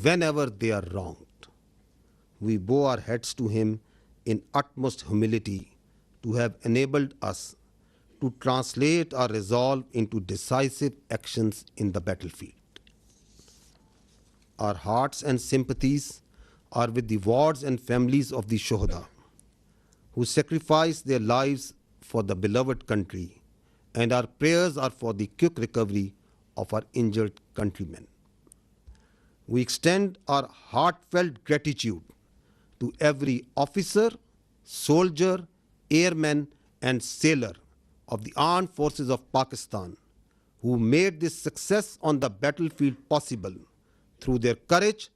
whenever they are wronged. We bow our heads to him in utmost humility to have enabled us to translate our resolve into decisive actions in the battlefield. Our hearts and sympathies are with the wards and families of the Shohada, who sacrificed their lives for the beloved country, and our prayers are for the quick recovery of our injured countrymen. We extend our heartfelt gratitude to every officer, soldier, airman, and sailor of the armed forces of Pakistan who made this success on the battlefield possible through their courage,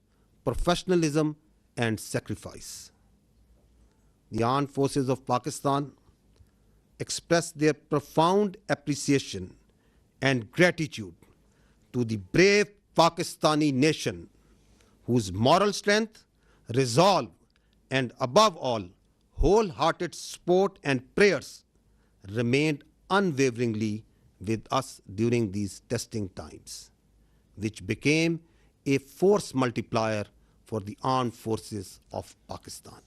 professionalism, and sacrifice. The armed forces of Pakistan express their profound appreciation and gratitude to the brave Pakistani nation whose moral strength, resolve, and above all, wholehearted support and prayers remained unwaveringly with us during these testing times, which became a force multiplier for the armed forces of Pakistan.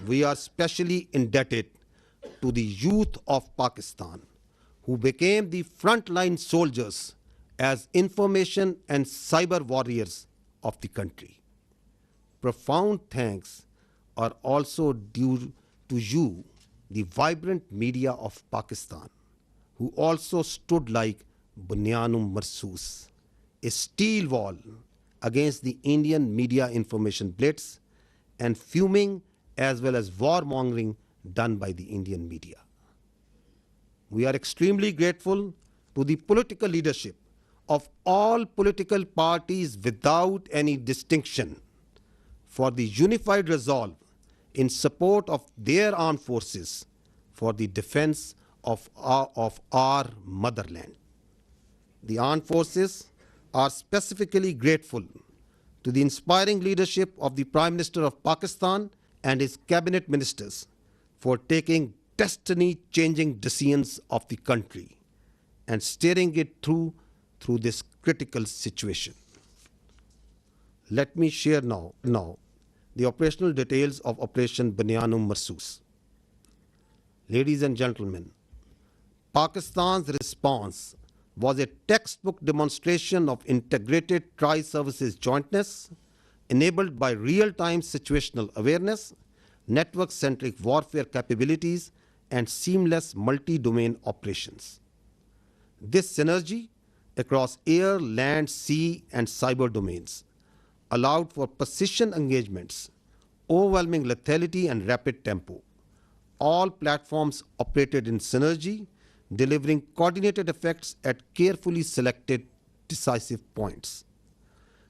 We are specially indebted to the youth of Pakistan, who became the frontline soldiers as information and cyber warriors of the country. Profound thanks are also due to you, the vibrant media of Pakistan, who also stood like Bunyanum Marsoos, a steel wall against the Indian media information blitz and fuming as well as warmongering done by the Indian media. We are extremely grateful to the political leadership of all political parties without any distinction for the unified resolve in support of their armed forces for the defense of our motherland. The armed forces are specifically grateful to the inspiring leadership of the Prime Minister of Pakistan and his cabinet ministers for taking destiny-changing decisions of the country and steering it through this critical situation. Let me share now the operational details of Operation Bunyanum Marsoos. Ladies and gentlemen, Pakistan's response was a textbook demonstration of integrated tri-services jointness enabled by real-time situational awareness, network-centric warfare capabilities, and seamless multi-domain operations. This synergy across air, land, sea, and cyber domains allowed for precision engagements, overwhelming lethality, and rapid tempo. All platforms operated in synergy, delivering coordinated effects at carefully selected decisive points.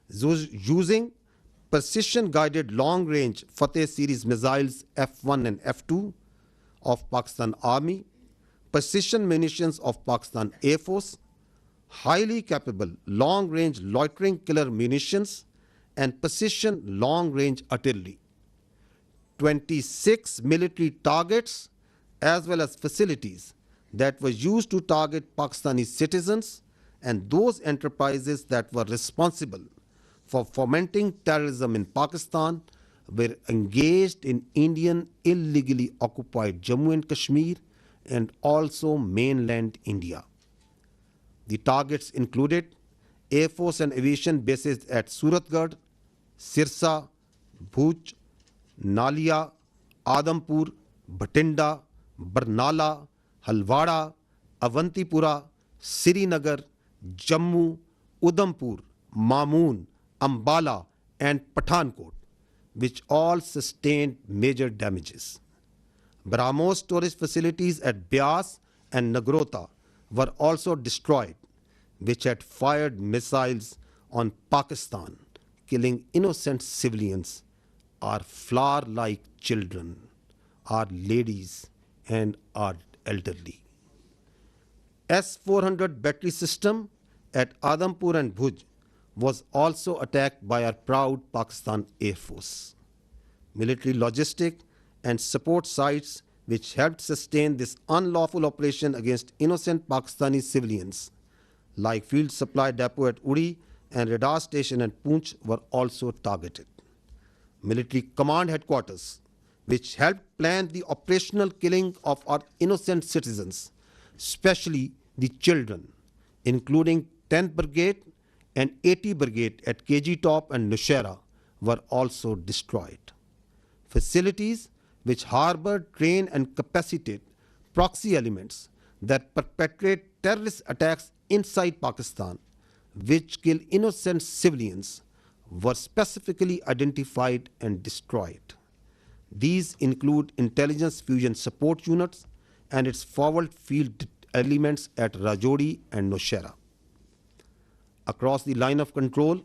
Using precision-guided long-range Fateh series missiles F-1 and F-2 of Pakistan Army, precision munitions of Pakistan Air Force, highly capable long-range loitering killer munitions, and precision long-range artillery. 26 military targets as well as facilities that were used to target Pakistani citizens and those enterprises that were responsible for fomenting terrorism in Pakistan were engaged in Indian illegally occupied Jammu and Kashmir and also mainland India. The targets included Air Force and aviation bases at Suratgarh, Sirsa, Bhuj, Nalia, Adampur, Bhatinda, Barnala, Halwara, Avantipura, Srinagar, Jammu, Udhampur, Mamoon, Ambala, and Pathankot, which all sustained major damages. BrahMos storage facilities at Beas and Nagrota were also destroyed, which had fired missiles on Pakistan, killing innocent civilians, our flower-like children, our ladies, and our elderly. S-400 battery system at Adampur and Bhuj was also attacked by our proud Pakistan Air Force. Military logistic and support sites which helped sustain this unlawful operation against innocent Pakistani civilians, like Field Supply Depot at Uri and radar station at Poonch were also targeted. Military command headquarters, which helped plan the operational killing of our innocent citizens, especially the children, including 10th Brigade and 80 Brigade at KG Top and Nowshera, were also destroyed. Facilities which harbored, train, and capacitate proxy elements that perpetrate terrorist attacks inside Pakistan, which kill innocent civilians, were specifically identified and destroyed. These include intelligence fusion support units and its forward field elements at Rajouri and Nowshera. Across the line of control,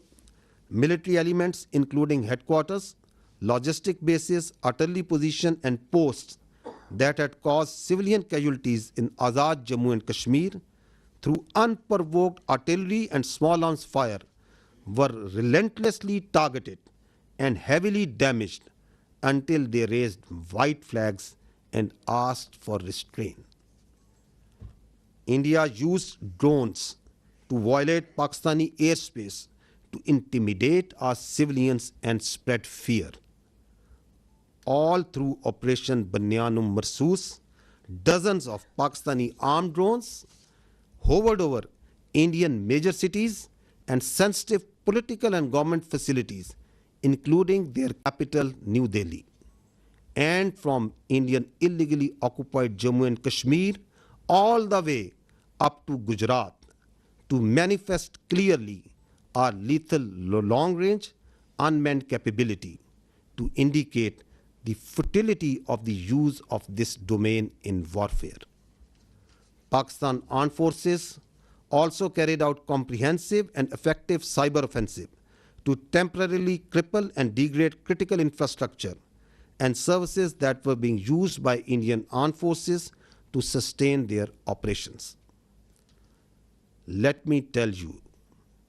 military elements including headquarters, logistic bases, artillery position and posts that had caused civilian casualties in Azad Jammu and Kashmir through unprovoked artillery and small arms fire were relentlessly targeted and heavily damaged until they raised white flags and asked for restraint. India used drones to violate Pakistani airspace to intimidate our civilians and spread fear. All through Operation Banyan Marsoos, dozens of Pakistani armed drones hovered over Indian major cities and sensitive political and government facilities, including their capital, New Delhi. And from Indian illegally occupied Jammu and Kashmir all the way up to Gujarat to manifest clearly our lethal long-range unmanned capability to indicate the futility of the use of this domain in warfare. Pakistan Armed Forces also carried out comprehensive and effective cyber offensive to temporarily cripple and degrade critical infrastructure and services that were being used by Indian Armed Forces to sustain their operations. Let me tell you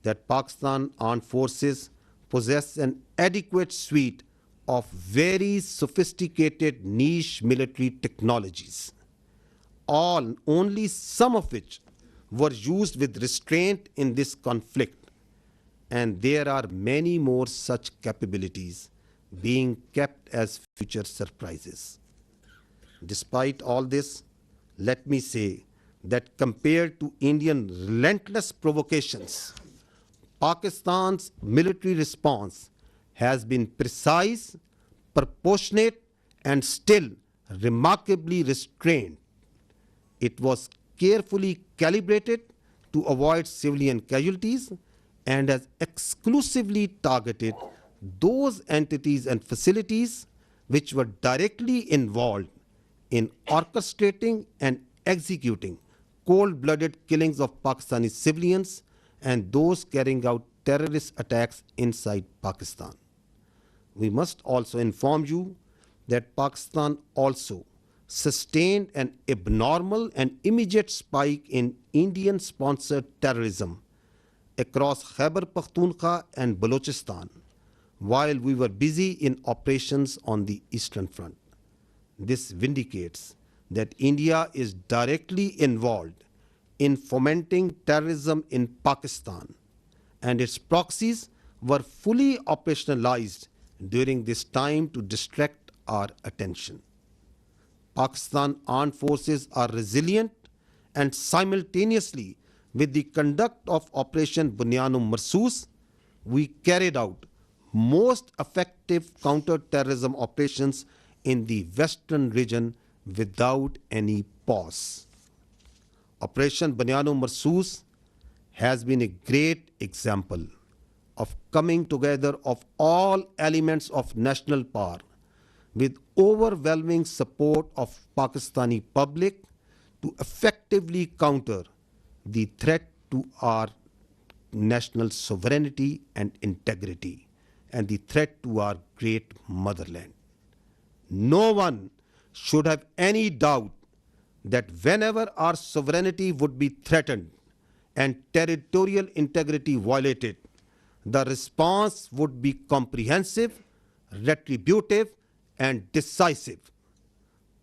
that Pakistan Armed Forces possess an adequate suite of very sophisticated niche military technologies, only some of which were used with restraint in this conflict, and there are many more such capabilities being kept as future surprises. Despite all this, let me say that compared to Indian relentless provocations, Pakistan's military response has been precise, proportionate, and still remarkably restrained. It was carefully calibrated to avoid civilian casualties and has exclusively targeted those entities and facilities which were directly involved in orchestrating and executing cold-blooded killings of Pakistani civilians and those carrying out terrorist attacks inside Pakistan. We must also inform you that Pakistan also sustained an abnormal and immediate spike in Indian-sponsored terrorism across Khyber Pakhtunkhwa and Balochistan while we were busy in operations on the Eastern Front. This vindicates that India is directly involved in fomenting terrorism in Pakistan, and its proxies were fully operationalized during this time to distract our attention. Pakistan Armed Forces are resilient, and simultaneously with the conduct of Operation Banyan Marsoos, we carried out most effective counter-terrorism operations in the western region without any pause. Operation Banyan Marsoos has been a great example of coming together of all elements of national power with overwhelming support of Pakistani public to effectively counter the threat to our national sovereignty and integrity and the threat to our great motherland. No one should have any doubt that whenever our sovereignty would be threatened and territorial integrity violated, the response would be comprehensive, retributive, and decisive.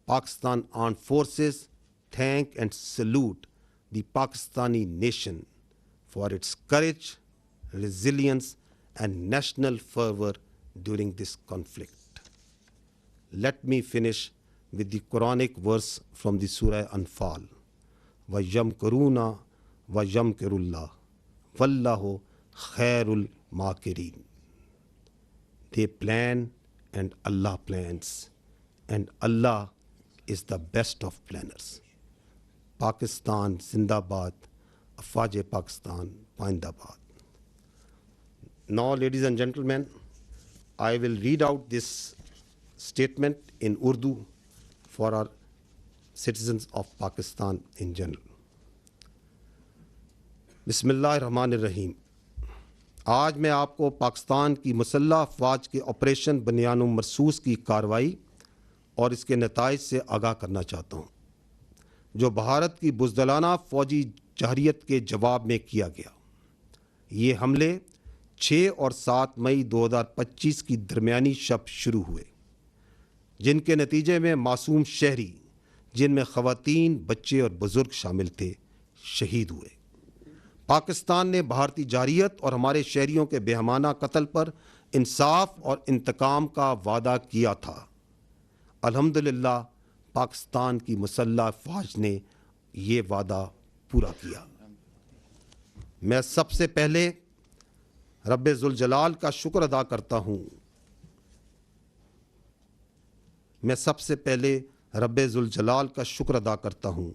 Pakistan Armed Forces thank and salute the Pakistani nation for its courage, resilience, and national fervor during this conflict. Let me finish with the Quranic verse from the Surah Anfal. وَيَمْكُرُونَ وَيَمْكُرُ اللَّهُ وَاللَّهُ خَيْرُ الْمَاكِرِينَ. They plan and Allah plans, and Allah is the best of planners. Pakistan Zindabad, Afwaj Pakistan Pindabad. Now, ladies and gentlemen, I will read out this statement in Urdu for our citizens of Pakistan in general. Bismillahirrahmanirrahim. آج میں آپ کو پاکستان کی مسلح افواج کے operation بنیان و مرصوص کی کارروائی اور اس کے نتائج سے آگاہ کرنا چاہتا ہوں، جو بھارت کی بزدلانہ فوجی جارحیت کے جواب میں کیا گیا۔ یہ حملے 6 اور 7 مئی 2025 کی درمیانی شب شروع ہوئے، جن کے نتیجے میں معصوم شہری، جن میں خواتین، بچے اور بزرگ شامل تھے، شہید ہوئے۔ پاکستان نے بھارتی جارحیت اور ہمارے شہریوں کے بےہمانہ قتل پر انصاف اور انتقام کا وعدہ کیا تھا۔ الحمدللہ پاکستان کی مسلح افواج نے یہ وعدہ پورا کیا۔ میں سب سے پہلے رب ذوالجلال کا شکر ادا کرتا ہوں رب ذوالجلال کا شکر ادا کرتا ہوں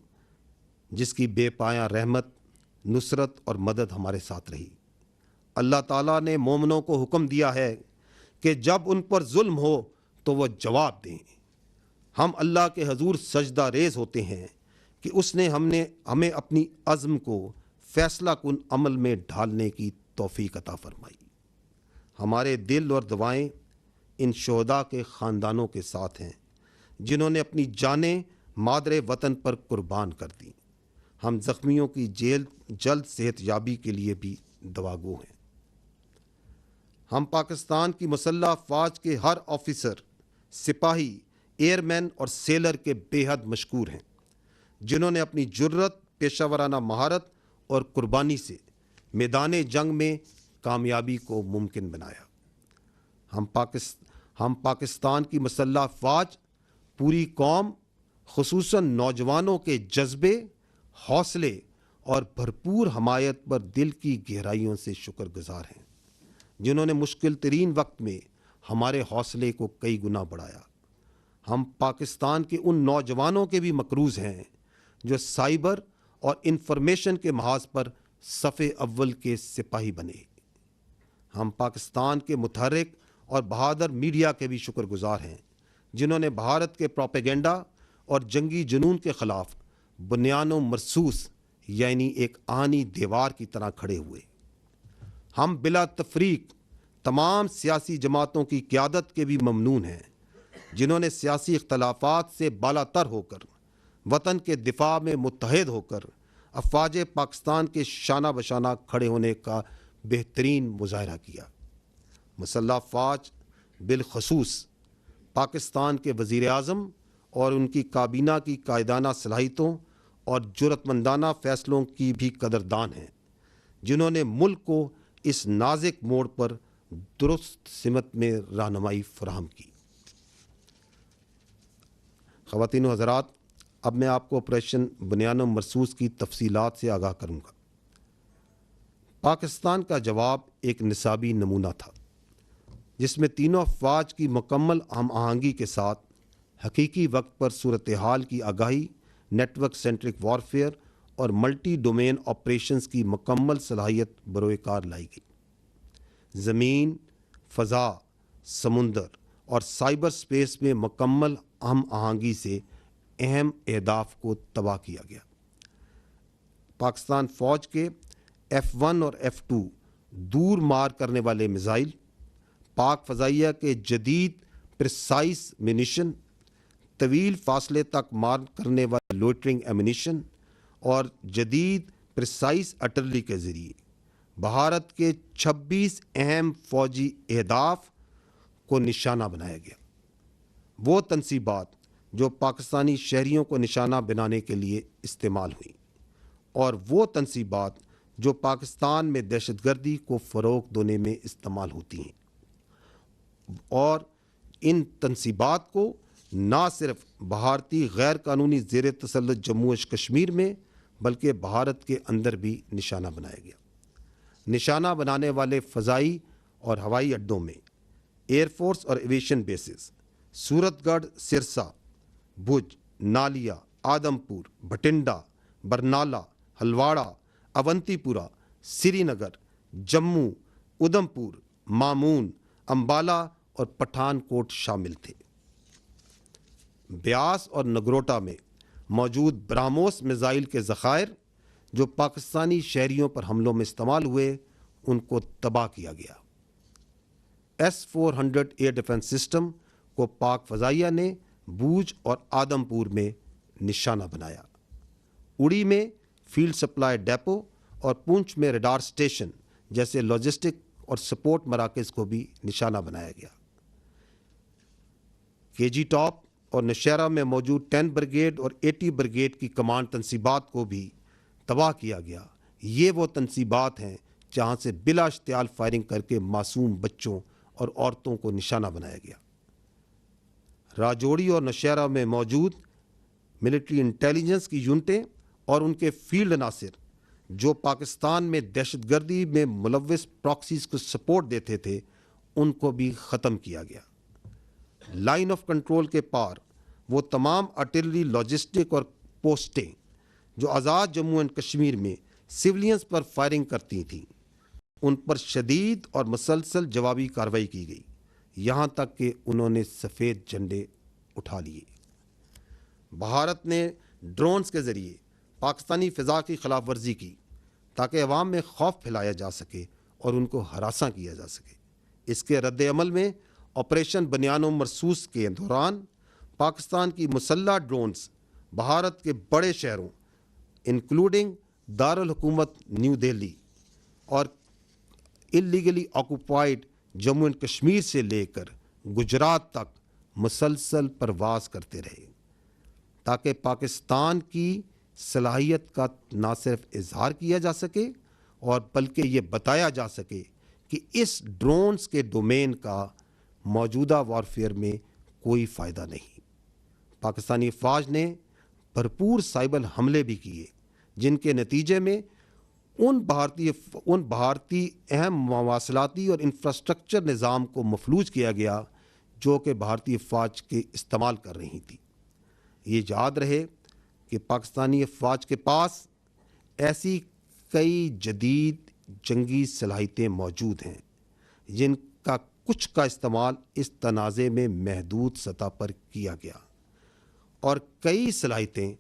جس کی بے پایاں رحمت، نصرت اور مدد ہمارے ساتھ رہی۔ اللہ تعالیٰ نے مومنوں کو حکم دیا ہے کہ جب ان پر ظلم ہو تو وہ جواب دیں۔ ہم اللہ کے حضور سجدہ ریز ہوتے ہیں کہ اس نے ہمیں اپنی عزم کو فیصلہ کن عمل میں ڈھالنے کی توفیق عطا فرمائی۔ ہمارے دل اور دعائیں ان شہداء کے خاندانوں کے ساتھ ہیں جنہوں نے اپنی جانیں مادر وطن پر قربان کر دیں۔ ہم زخمیوں کی جلد صحت یابی کے لیے بھی دعا گو ہیں۔ ہم پاکستان کی مسلح افواج کے ہر آفیسر، سپاہی، ایئر مین اور سیلر کے بے حد مشکور ہیں، جنہوں نے اپنی جرت، پیشہ ورانہ مہارت اور قربانی سے میدان جنگ میں کامیابی کو ممکن بنایا۔ ہم پاکستان کی مسلح افواج، پوری قوم، خصوصاً نوجوانوں کے جذبے، حوصلے اور بھرپور حمایت پر دل کی گہرائیوں سے شکر گزار ہیں، جنہوں نے مشکل ترین وقت میں ہمارے حوصلے کو کئی گنا بڑھایا۔ ہم پاکستان کے ان نوجوانوں کے بھی مقروض ہیں جو سائبر اور انفارمیشن کے محاذ پر صف اول کے سپاہی بنے۔ ہم پاکستان کے متحرک اور بہادر میڈیا کے بھی شکر گزار ہیں، جنہوں نے بھارت کے پروپیگنڈا اور جنگی جنون کے خلاف بنیان و مرصوص یعنی ایک آہنی دیوار کی طرح کھڑے ہوئے۔ ہم بلا تفریق تمام سیاسی جماعتوں کی قیادت کے بھی ممنون ہیں، جنہوں نے سیاسی اختلافات سے بالا تر ہو کر وطن کے دفاع میں متحد ہو کر افواج پاکستان کے شانہ بشانہ کھڑے ہونے کا بہترین مظاہرہ کیا۔ مسلح افواج، بالخصوص پاکستان کے وزیر اعظم اور ان کی کابینہ کی قائدانہ صلاحیتوں اور جرأت مندانہ فیصلوں کی بھی قدردان ہیں، جنہوں نے ملک کو اس نازک موڑ پر درست سمت میں رہنمائی فراہم کی۔ خواتین و حضرات، اب میں آپ کو آپریشن بنیان و مرصوص کی تفصیلات سے آگاہ کروں گا۔ پاکستان کا جواب ایک نصابی نمونہ تھا، جس میں تینوں افواج کی مکمل ہم آہنگی کے ساتھ حقیقی وقت پر صورتحال کی آگاہی، نیٹ ورک سینٹرک وارفیئر اور ملٹی ڈومین آپریشنز کی مکمل صلاحیت بروئے کار لائی گئی۔ زمین، فضا، سمندر اور سائبر سپیس میں مکمل ہم آہنگی سے اہم اہداف کو تباہ کیا گیا۔ پاکستان فوج کے F-1 اور F-2 دور مار کرنے والے میزائل، پاک فضائیہ کے جدید پریسائز منیشن، طویل فاصلے تک مار کرنے والے لوئٹرنگ ایمونیشن اور جدید پریسائز آرٹلری کے ذریعے بھارت کے 26 اہم فوجی اہداف کو نشانہ بنایا گیا۔ وہ تنصیبات جو پاکستانی شہریوں کو نشانہ بنانے کے لیے استعمال ہوئیں، اور وہ تنصیبات جو پاکستان میں دہشت گردی کو فروغ دینے میں استعمال ہوتی ہیں، اور ان تنصیبات کو نہ صرف بھارتی غیر قانونی زیر تسلط جموں و کشمیر میں بلکہ بھارت کے اندر بھی نشانہ بنایا گیا۔ نشانہ بنانے والے فضائی اور ہوائی اڈوں میں ایئر فورس اور ایویشن بیسز سورت گڑھ، سرسا، بھج، نالیا، آدم پور، بھٹنڈا، برنالہ، ہلواڑہ، اونتی پورہ، سری نگر، جموں، ادھم پور، مامون، امبالہ اور پٹھان کوٹ شامل تھے۔ بیاس اور نگروٹا میں موجود براموس میزائل کے ذخائر جو پاکستانی شہریوں پر حملوں میں استعمال ہوئے ان کو تباہ کیا گیا۔ S-400 ایئر ڈیفنس سسٹم کو پاک فضائیہ نے بوجھ اور آدم پور میں نشانہ بنایا۔ اڑی میں فیلڈ سپلائی ڈیپو اور پونچھ میں ریڈار سٹیشن جیسے لاجسٹک اور سپورٹ مراکز کو بھی نشانہ بنایا گیا۔ کے جی ٹاپ اور نشیرہ میں موجود 10 بریگیڈ اور 80 بریگیڈ کی کمانڈ تنصیبات کو بھی تباہ کیا گیا۔ یہ وہ تنصیبات ہیں جہاں سے بلا اشتعال فائرنگ کر کے معصوم بچوں اور عورتوں کو نشانہ بنایا گیا۔ راجوڑی اور نشیرہ میں موجود ملٹری انٹیلیجنس کی یونٹیں اور ان کے فیلڈ عناصر جو پاکستان میں دہشت گردی میں ملوث پراکسیز کو سپورٹ دیتے تھے ان کو بھی ختم کیا گیا۔ لائن آف کنٹرول کے پار وہ تمام آرٹلری، لاجسٹک اور پوسٹیں جو آزاد جموں اینڈ کشمیر میں سولینز پر فائرنگ کرتی تھیں ان پر شدید اور مسلسل جوابی کارروائی کی گئی، یہاں تک کہ انہوں نے سفید جھنڈے اٹھا لیے۔ بھارت نے ڈرونز کے ذریعے پاکستانی فضا کی خلاف ورزی کی تاکہ عوام میں خوف پھیلایا جا سکے اور ان کو ہراساں کیا جا سکے۔ اس کے رد عمل میں آپریشن بنیان و مرصوص کے دوران پاکستان کی مسلح ڈرونز بھارت کے بڑے شہروں انکلوڈنگ دارالحکومت نیو دہلی اور illegally occupied Jammu and Kashmir سے لے کر گجرات تک مسلسل پرواز کرتے رہے تاکہ پاکستان کی صلاحیت کا نہ صرف اظہار کیا جا سکے اور بلکہ یہ بتایا جا سکے کہ اس ڈرونز کے ڈومین کا موجودہ وارفیئر میں کوئی فائدہ نہیں۔ پاکستانی افواج نے بھرپور سائبر حملے بھی کیے جن کے نتیجے میں ان بھارتی اہم مواصلاتی اور انفراسٹرکچر نظام کو مفلوج کیا گیا جو کہ بھارتی افواج کے استعمال کر رہی تھی۔ یہ یاد رہے کہ پاکستانی افواج کے پاس ایسی کئی جدید جنگی صلاحیتیں موجود ہیں جن کا کچھ کا استعمال اس تنازع میں محدود سطح پر کیا گیا اور کئی صلاحیتیں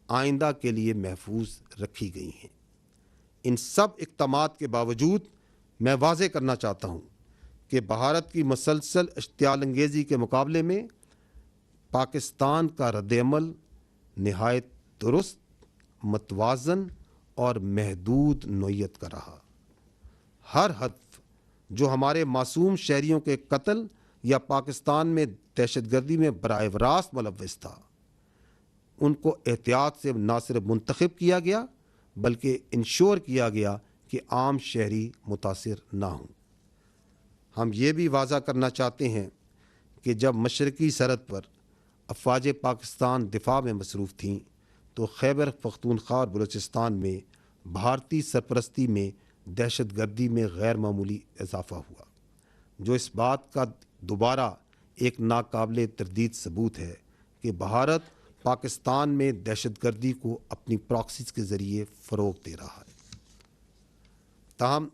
آئندہ کے لیے محفوظ رکھی گئی ہیں۔ ان سب اقدامات کے باوجود میں واضح کرنا چاہتا ہوں کہ بھارت کی مسلسل اشتعال انگیزی کے مقابلے میں پاکستان کا رد عمل نہایت درست، متوازن اور محدود نوعیت کا رہا۔ ہر ہدف جو ہمارے معصوم شہریوں کے قتل یا پاکستان میں دہشت گردی میں براہ راست ملوث تھا ان کو احتیاط سے نہ صرف منتخب کیا گیا بلکہ انشور کیا گیا کہ عام شہری متاثر نہ ہوں۔ ہم یہ بھی واضح کرنا چاہتے ہیں کہ جب مشرقی سرحد پر افواج پاکستان دفاع میں مصروف تھیں تو خیبر پختونخوا اور بلوچستان میں بھارتی سرپرستی میں دہشت گردی میں غیر معمولی اضافہ ہوا، جو اس بات کا دوبارہ ایک ناقابل تردید ثبوت ہے کہ بھارت پاکستان میں دہشت گردی کو اپنی پراکسیز کے ذریعے فروغ دے رہا ہے۔ تاہم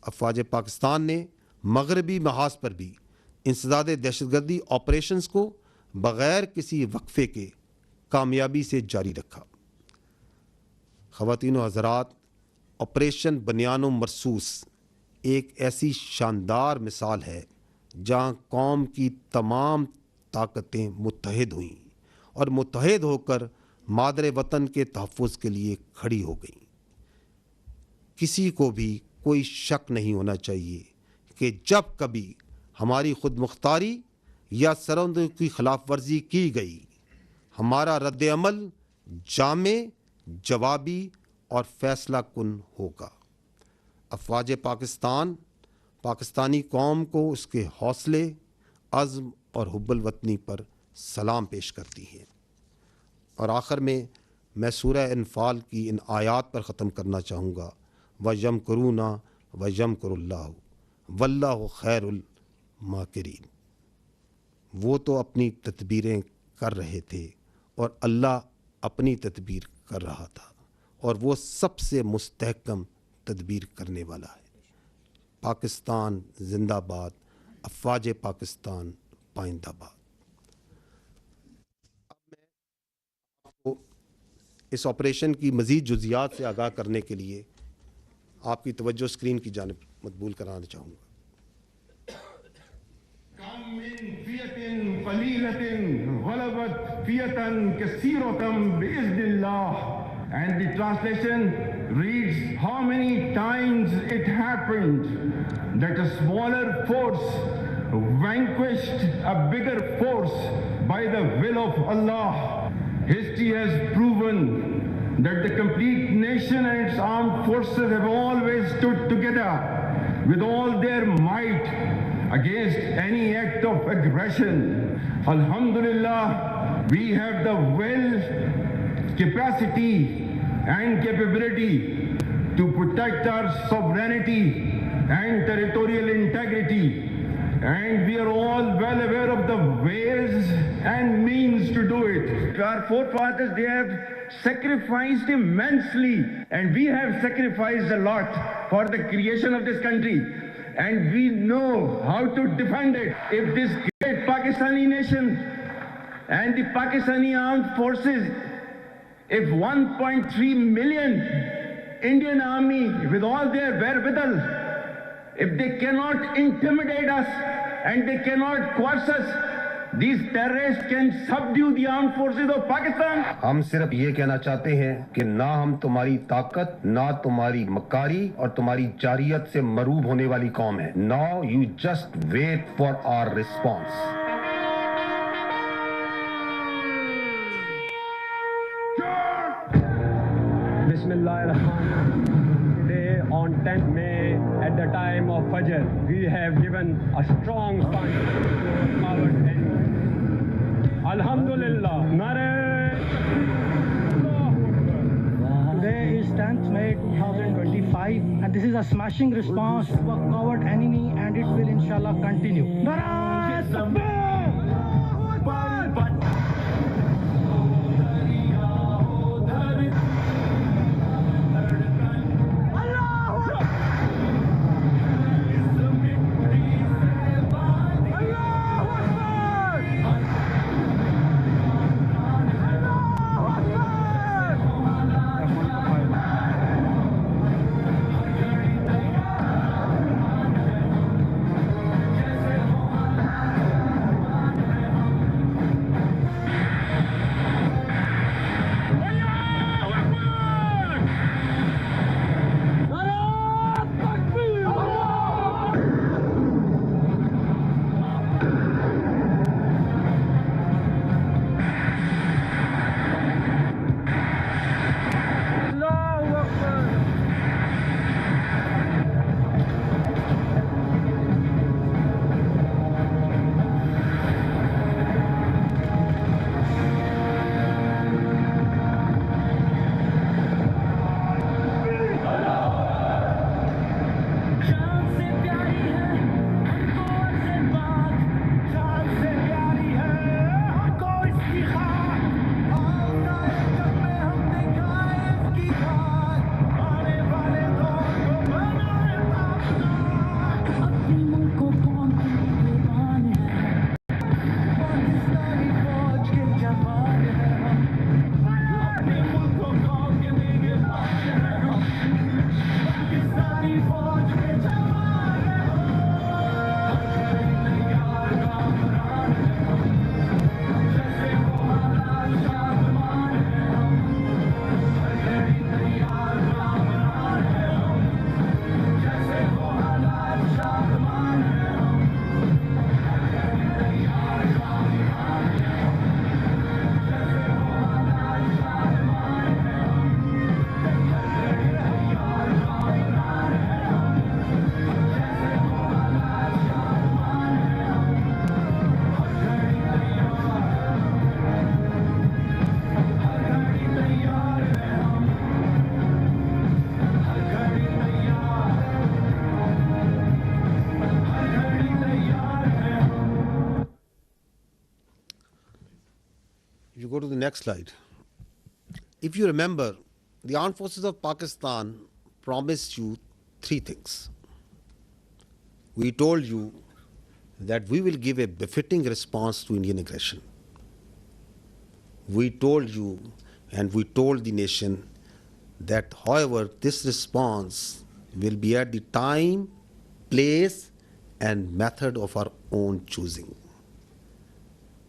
افواج پاکستان نے مغربی محاذ پر بھی انسداد دہشت گردی آپریشنز کو بغیر کسی وقفے کے کامیابی سے جاری رکھا۔ خواتین و حضرات، آپریشن بنیان و مرصوص ایک ایسی شاندار مثال ہے جہاں قوم کی تمام طاقتیں متحد ہوئیں اور متحد ہو کر مادر وطن کے تحفظ کے لیے کھڑی ہو گئیں۔ کسی کو بھی کوئی شک نہیں ہونا چاہیے کہ جب کبھی ہماری خود مختاری یا سرحدوں کی خلاف ورزی کی گئی، ہمارا رد عمل جامع، جوابی اور فیصلہ کن ہوگا۔ افواج پاکستان پاکستانی قوم کو اس کے حوصلے، عزم اور حب الوطنی پر سلام پیش کرتی ہیں۔ اور آخر میں سورہ انفال کی ان آیات پر ختم کرنا چاہوں گا، وَيَمْكُرُونَ وَيَمْكُرُ اللَّهُ وَاللَّهُ خَيْرُ الْمَاكِرِينَ۔ وہ تو اپنی تدبیریں کر رہے تھے اور اللہ اپنی تدبیر کر رہا تھا، اور وہ سب سے مستحکم تدبیر کرنے والا ہے۔ پاکستان زندہ باد، افواج پاکستان پائندہ باد۔ اب میں آپ کو اس آپریشن کی مزید جزیات سے آگاہ کرنے کے لیے آپ کی توجہ اسکرین کی جانب مقبول کرانا چاہوں گا۔ كم من فئة قليلة غلبت فئة كثيرة بإذن الله. And the translation reads, how many times it happened that a smaller force vanquished a bigger force by the will of Allah. History has proven that the complete nation and its armed forces have always stood together with all their might against any act of aggression. Alhamdulillah, we have the will, capacity and capability to protect our sovereignty and territorial integrity, and we are all well aware of the ways and means to do it. Our forefathers, they have sacrificed immensely, and we have sacrificed a lot for the creation of this country, and we know how to defend it. If this great Pakistani nation and the Pakistani armed forces, if 1.3 million Indian army with all their wherewithal, if they cannot intimidate us and they cannot coerce us, these terrorists can subdue the armed forces of Pakistan. ہم صرف یہ کہنا چاہتے ہیں کہ نہ ہم تمہاری طاقت، نہ تمہاری مکاری اور تمہاری جارحیت سے مروب ہونے والی قوم ہے۔ Now you just wait for our response. Bismillahirrahmanirrahim. Today on 10th May at the time of Fajr, we have given a strong punch to our coward enemy. Alhamdulillah. Today is 10th May 2025 and this is a smashing response to a coward enemy, and it will inshallah continue. you go to the next slide. If you remember, the armed forces of Pakistan promised you three things. We told you that we will give a befitting response to Indian aggression. We told you and we told the nation that, however, this response will be at the time, place, and method of our own choosing.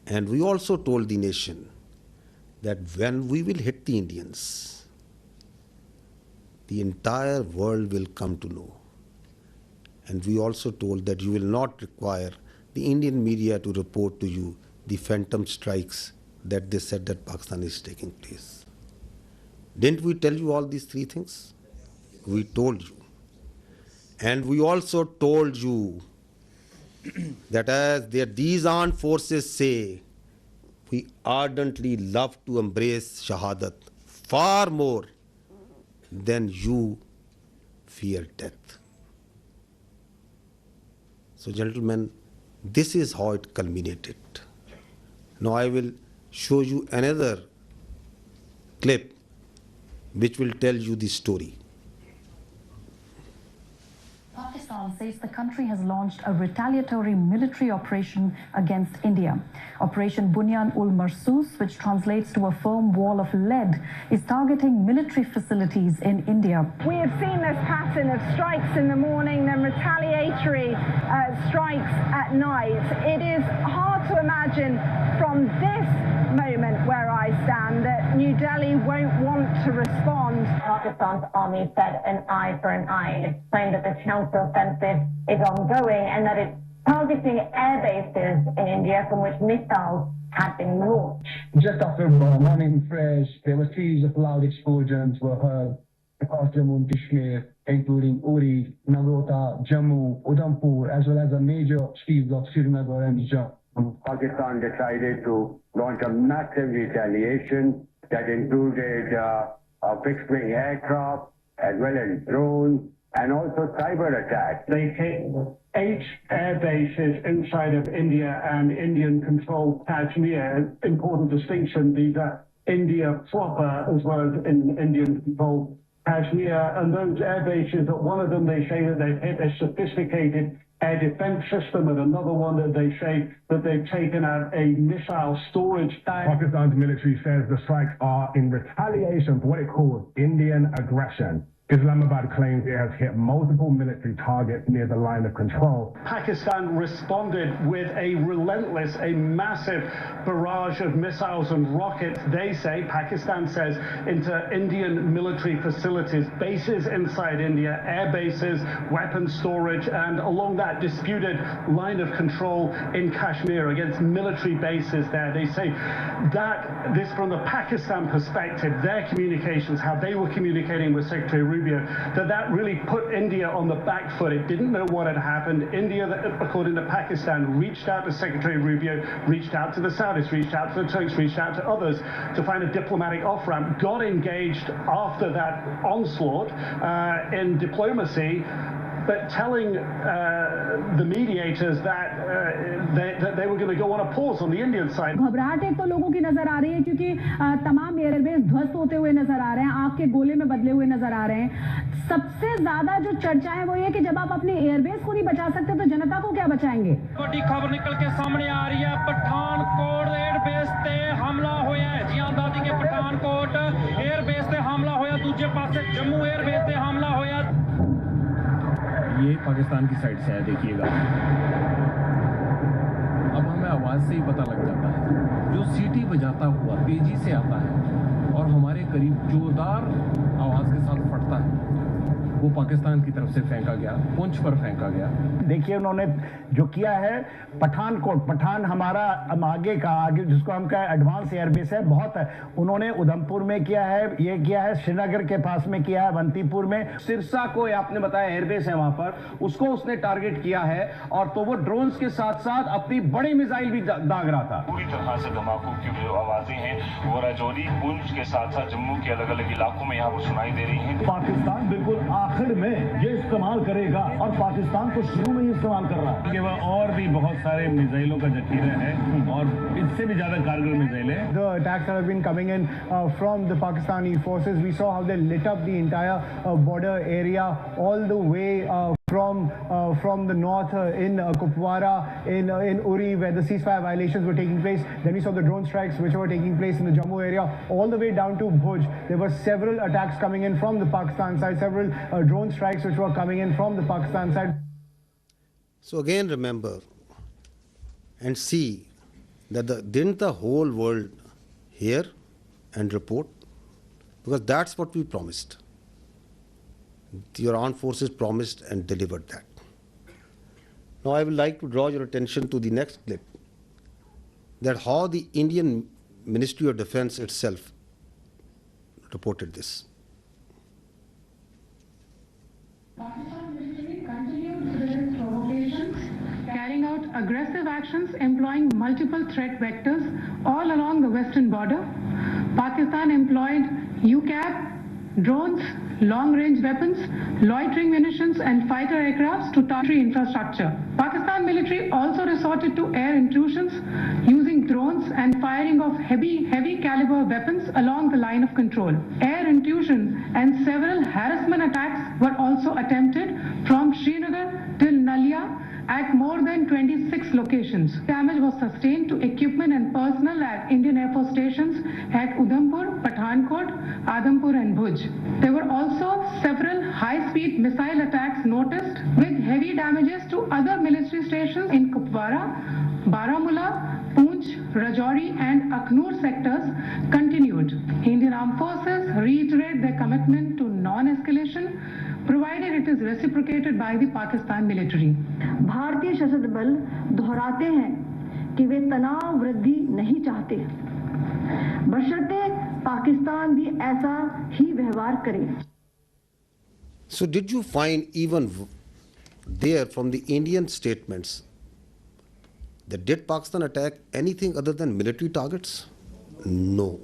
And we also told the nation that when we will hit the Indians, the entire world will come to know. And we also told that you will not require the Indian media to report to you the phantom strikes that they said that Pakistan is taking place. Didn't we tell you all these three things? We told you. And we also told you that as these armed forces say, we ardently love to embrace Shahadat far more than you fear death. So, gentlemen, this is how it culminated. Now I will show you another clip which will tell you the story. Pakistan says the country has launched a retaliatory military operation against India. Operation Bunyan ul Marsus, which translates to a firm wall of lead, is targeting military facilities in India. We have seen this pattern of strikes in the morning, then retaliatory strikes at night. It is hard to imagine from this moment where I stand that New Delhi won't want to respond. Pakistan's army said an eye for an eye. It claimed that the counter-offensive is ongoing and that it's targeting air bases in India from which missiles had been launched. Just after morning fresh, there were series of loud explosions were heard across Jammu and Kashmir, including Uri, Nagrota, Jammu, Udhampur, as well as the major cities of Srinagar and Jammu. Pakistan decided to launch a massive retaliation that included fixed-wing aircraft as well as drones and also cyber attacks. They hit 8 air bases inside of India and Indian-controlled Kashmir. Important distinction, these are India proper as well as in Indian-controlled Kashmir. And those air bases, one of them they say that they've hit a sophisticated air defense system, and another one that they say that they've taken out a missile storage tank. Pakistan's military says the strikes are in retaliation for what it calls Indian aggression. Islamabad claims it has hit multiple military targets near the line of control. Pakistan responded with a relentless, a massive barrage of missiles and rockets, they say, Pakistan says, into Indian military facilities, bases inside India, air bases, weapons storage, and along that disputed line of control in Kashmir against military bases there. They say that this, from the Pakistan perspective, their communications, how they were communicating with Secretary Rubio, that really put India on the back foot. It didn't know what had happened. India, according to Pakistan, reached out to Secretary Rubio, reached out to the Saudis, reached out to the Turks, reached out to others to find a diplomatic off-ramp, got engaged after that onslaught in diplomacy, but telling the mediators that they were going to go on a pause on the Indian side. घबराहट एक तो लोगों की नजर आ रही है क्योंकि तमाम एयरबेस ध्वस्त होते हुए नजर आ रहे हैं, आग के गोले में बदले हुए नजर आ रहे हैं। सबसे ज्यादा जो चर्चा है वो ये कि जब आप अपने एयरबेस को नहीं बचा सकते तो जनता को क्या बचाएंगे। बड़ी खबर निकल के सामने आ रही है, पठानकोट एयरबेस ते हमला होया है। जी हां दादी के पठानकोट एयरबेस ते हमला होया, दूसरे पासे जम्मू एयरबेस ते हमला होया। ये पाकिस्तान की साइड से है, देखिएगा। अब हमें आवाज़ से ही पता लग जाता है, जो सीटी बजाता हुआ तेजी से आता है और हमारे करीब जोरदार आवाज़ के साथ फटता है, वो पाकिस्तान की तरफ से फेंका गया, पुंछ पर फेंका गया। देखिए उन्होंने जो किया है, पठानकोट, पठान हमारा आगे जिसको हम कहें एडवांस एयरबेस है, बहुत है। उन्होंने उधमपुर में किया है, ये किया है श्रीनगर के पास में किया है, अवंतीपुर में। सिरसा को आपने बताया एयरबेस है वहां पर, उसको उसने टारगेट किया है और तो वो ड्रोन्स के साथ साथ अपनी बड़ी मिसाइल भी दाग रहा था। पूरी तरह से धमाकों की जो आवाजें हैं वो राजौरी, पुंछ के साथ साथ जम्मू के अलग अलग इलाकों में यहाँ पर सुनाई दे रही हैं। पाकिस्तान बिल्कुल आखिर में ये इस्तेमाल करेगा और पाकिस्तान को शुरू में ही इस्तेमाल कर रहा है। वह और भी बहुत सारे मिसाइलों का जखीरा है और इससे भी ज्यादा कारगर मिसाइल है। The attacks that have been coming in from the Pakistani forces, we saw how they lit up the entire border area all the way from the north in Kupwara, in Uri, where the ceasefire violations were taking place. Then we saw the drone strikes which were taking place in the Jammu area, all the way down to Bhuj. There were several attacks coming in from the Pakistan side, several drone strikes which were coming in from the Pakistan side. So again, remember and see that didn't the whole world hear and report? Because that's what we promised. Your armed forces promised and delivered that. Now I would like to draw your attention to the next clip, that how the Indian Ministry of Defense itself reported this. Pakistan military continued with its provocations, carrying out aggressive actions employing multiple threat vectors all along the western border. Pakistan employed UCAV, drones, long-range weapons, loitering munitions and fighter aircrafts to target infrastructure. Pakistan military also resorted to air intrusions using drones and firing of heavy caliber weapons along the line of control. Air intrusion and several harassment attacks were also attempted from Srinagar till Nalia at more than 26 locations. Damage was sustained to equipment and personnel at Indian Air Force stations at Udhampur, Pathankot, Adhampur and Bhuj. There were also several high-speed missile attacks noticed with heavy damages to other military stations in Kupwara, Baramulla, Poonch, Rajouri and Akhnur sectors continued. Indian Armed Forces reiterate their commitment to non-escalation provided it is reciprocated by the Pakistan military. भारतीय सशस्त्र बल दोहराते हैं कि वे तनाव वृद्धि नहीं चाहते, बशर्ते पाकिस्तान भी ऐसा ही व्यवहार करे. So did you find even there from the Indian statements that did Pakistan attack anything other than military targets? No.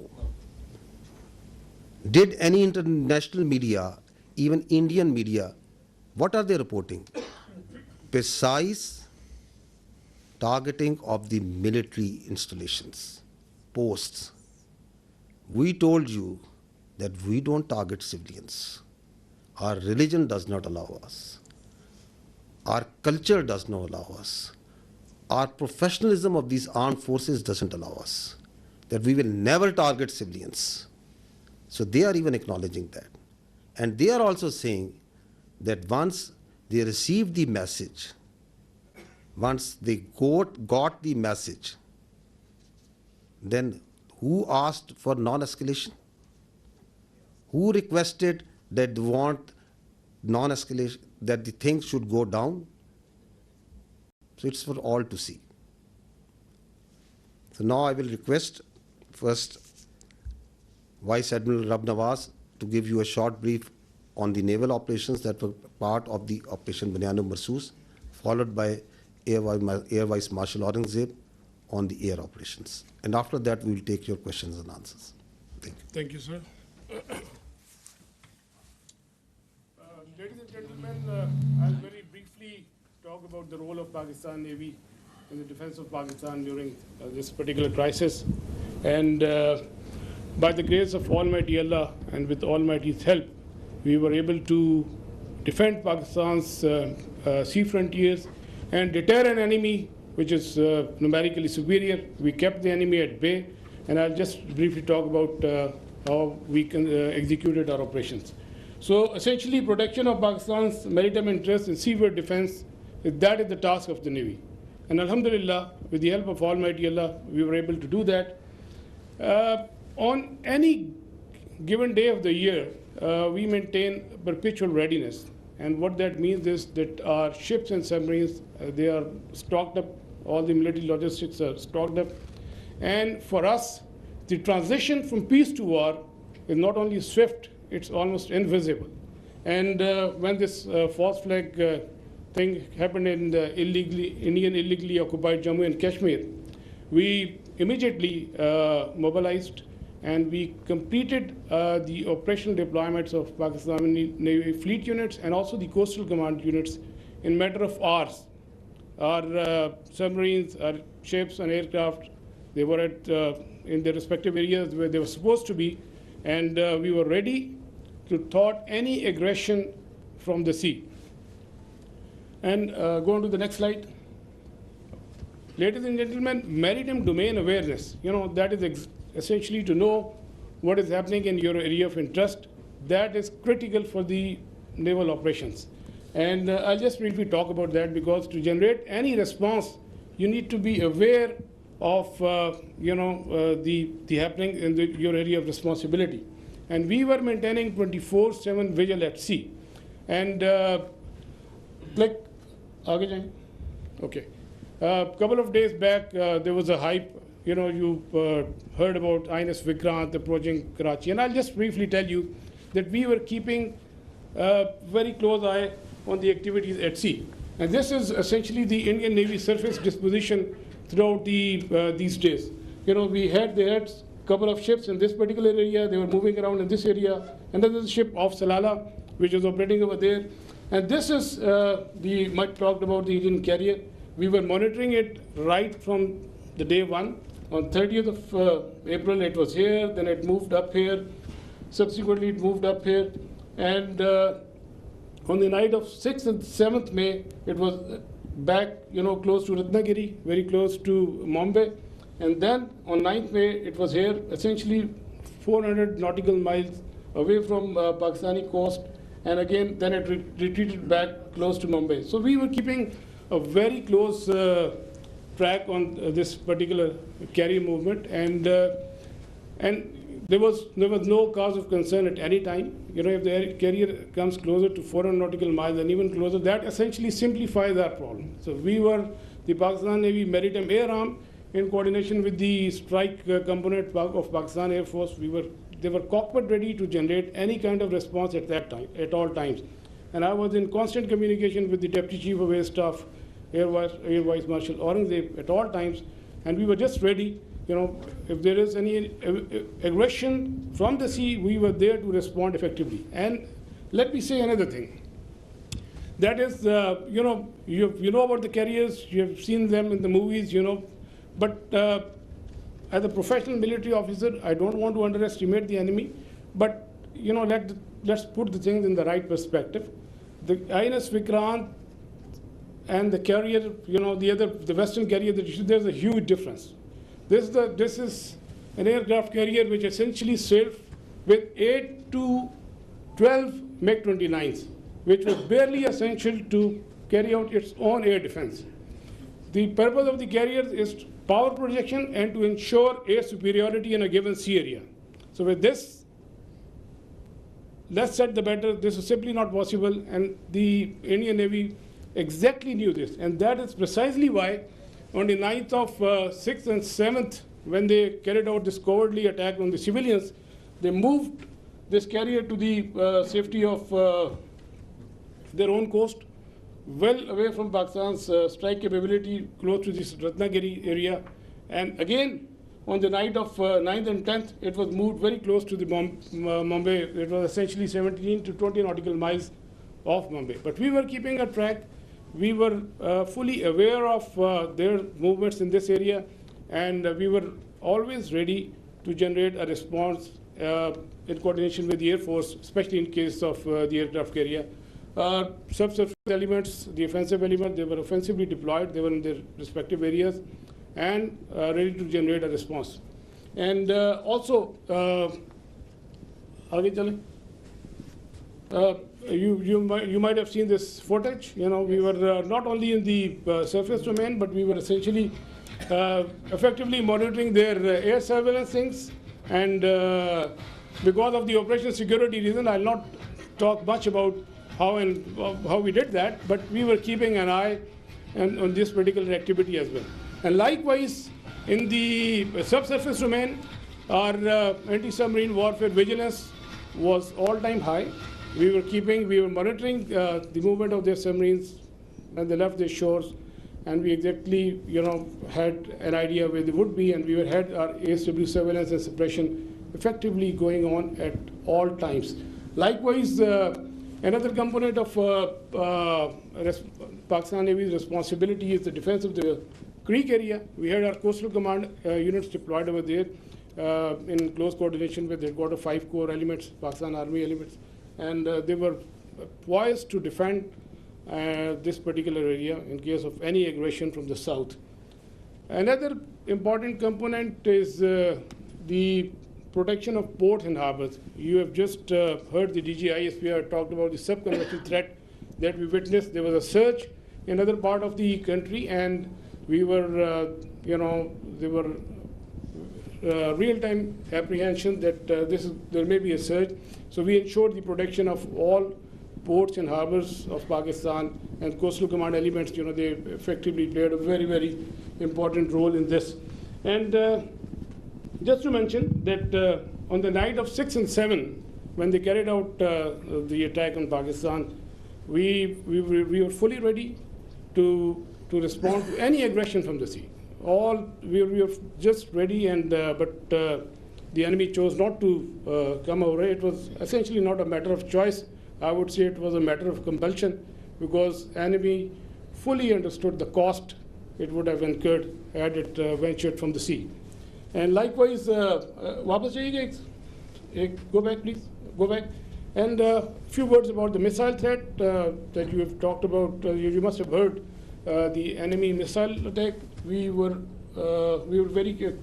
Did any international media, even Indian media, what are they reporting? Precise targeting of the military installations, posts. We told you that we don't target civilians. Our religion does not allow us. Our culture does not allow us. Our professionalism of these armed forces doesn't allow us. That we will never target civilians. So they are even acknowledging that. And they are also saying that once they received the message, once they got the message, then who asked for non-escalation? Who requested that they want non-escalation, that the things should go down? So it's for all to see. So now I will request first Vice Admiral Rab Nawaz to give you a short brief on the naval operations that were part of the Operation Bunyan-e-Marsoos, followed by Air Vice Marshal Aurangzeb on the air operations. And after that, we will take your questions and answers. Thank you. Thank you, sir. Ladies and gentlemen, I'll very briefly talk about the role of Pakistan Navy in the defense of Pakistan during this particular crisis. And by the grace of Almighty Allah and with Almighty's help, we were able to defend Pakistan's sea frontiers and deter an enemy which is numerically superior. We kept the enemy at bay, and I'll just briefly talk about how we executed our operations. So essentially, protection of Pakistan's maritime interests and seaworld defense, that is the task of the Navy. And Alhamdulillah, with the help of Almighty Allah, we were able to do that. On any given day of the year, we maintain perpetual readiness. And what that means is that our ships and submarines, they are stocked up, all the military logistics are stocked up. And for us, the transition from peace to war is not only swift, it's almost invisible. And when this false flag thing happened in the Indian illegally occupied Jammu and Kashmir, we immediately mobilized and we completed the operational deployments of Pakistani Navy fleet units and also the coastal command units in matter of hours. Our submarines, our ships and aircraft, they were in their respective areas where they were supposed to be, and we were ready to thwart any aggression from the sea. And go on to the next slide. Ladies and gentlemen, maritime domain awareness, that is essentially to know what is happening in your area of interest. That is critical for the naval operations. And I'll just briefly talk about that, because to generate any response, you need to be aware of the happening in your area of responsibility. And we were maintaining 24/7 vigil at sea. And okay. A couple of days back, there was a hype. You heard about INS Vikrant approaching Karachi. And I'll just briefly tell you that we were keeping a very close eye on the activities at sea. And this is essentially the Indian Navy surface disposition throughout these days. They had a couple of ships in this particular area. They were moving around in this area. And then there's a ship off Salalah, which was operating over there. And this is Mike talked about the Indian carrier. We were monitoring it right from the day one. On 30th of April, it was here. Then it moved up here. Subsequently, it moved up here. And on the night of 6th and 7th May, it was back, close to Ratnagiri, very close to Mumbai. And then on 9th May, it was here, essentially 400 nautical miles away from Pakistani coast. And again, then it retreated back close to Mumbai. So we were keeping a very close track on this particular carrier movement. And there was no cause of concern at any time. If the carrier comes closer to 400 nautical miles and even closer, that essentially simplifies our problem. So we were the Pakistan Navy Maritime Air Arm in coordination with the strike component of Pakistan Air Force. They were cockpit ready to generate any kind of response at that time, at all times. And I was in constant communication with the Deputy Chief of Air Staff, Air Vice Marshal Aurangzeb at all times, and we were just ready. If there is any aggression from the sea, we were there to respond effectively. And let me say another thing. That is, you know about the carriers, you have seen them in the movies, but as a professional military officer, I don't want to underestimate the enemy, but let's put the things in the right perspective. The INS Vikrant and the carrier, the Western carrier, there's a huge difference. This is an aircraft carrier which essentially sailed with 8 to 12 MiG-29s, which was barely essential to carry out its own air defense. The purpose of the carrier is power projection and to ensure air superiority in a given sea area. So with this, less said the better. This is simply not possible, and the Indian Navy exactly knew this, and that is precisely why on the 9th of 6th and 7th, when they carried out this cowardly attack on the civilians, they moved this carrier to the safety of their own coast, well away from Pakistan's strike capability, close to this Ratnagiri area. And again, on the night of 9th and 10th, it was moved very close to the Mumbai. It was essentially 17 to 20 nautical miles off Mumbai. But we were keeping a track. We were fully aware of their movements in this area, and we were always ready to generate a response in coordination with the Air Force, especially in case of the aircraft carrier. Subsurface elements, the offensive element, they were offensively deployed. They were in their respective areas and ready to generate a response. And also, you might have seen this footage. We were not only in the surface domain, but we were essentially effectively monitoring their air surveillance things. And because of the operational security reason, I'll not talk much about how we did that, but we were keeping an eye on this particular activity as well. And likewise, in the subsurface domain, our anti-submarine warfare vigilance was all-time high. We were monitoring the movement of their submarines when they left their shores, and we exactly, had an idea where they would be, and we had our ASW surveillance and suppression effectively going on at all times. Likewise, another component of Pakistan Navy's responsibility is the defense of the Creek area. We had our coastal command units deployed over there in close coordination with headquarters 5 Corps elements, Pakistan Army elements, and they were poised to defend this particular area in case of any aggression from the south. Another important component is the protection of ports and harbors. You have just heard the DG ISPR talked about the subconventional threat that we witnessed. There was a surge in other part of the country, and we were, there were real-time apprehension that there may be a surge. So we ensured the protection of all ports and harbors of Pakistan, and coastal command elements, they effectively played a very, very important role in this. And just to mention that on the night of 6 and 7, when they carried out the attack on Pakistan, we were fully ready to respond to any aggression from the sea. We were just ready, and but the enemy chose not to come over. It was essentially not a matter of choice. I would say it was a matter of compulsion, because enemy fully understood the cost it would have incurred had it ventured from the sea. And likewise, वापस जाइएगा, go back please, go back. And a few words about the missile threat that you have talked about. You must have heard the enemy missile attack. We were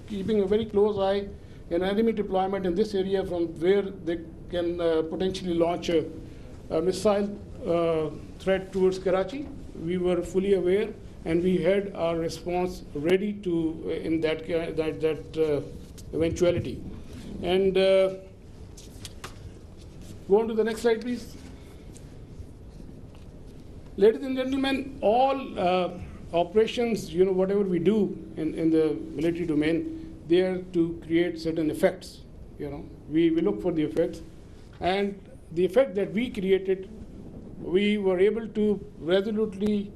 keeping a very close eye on enemy deployment in this area, from where they can potentially launch a missile threat towards Karachi. We were fully aware, and we had our response ready to in that eventuality. And go on to the next slide, please. Ladies and gentlemen, all operations, whatever we do in the military domain, they are to create certain effects. We look for the effects, and the effect that we created, we were able to resolutely,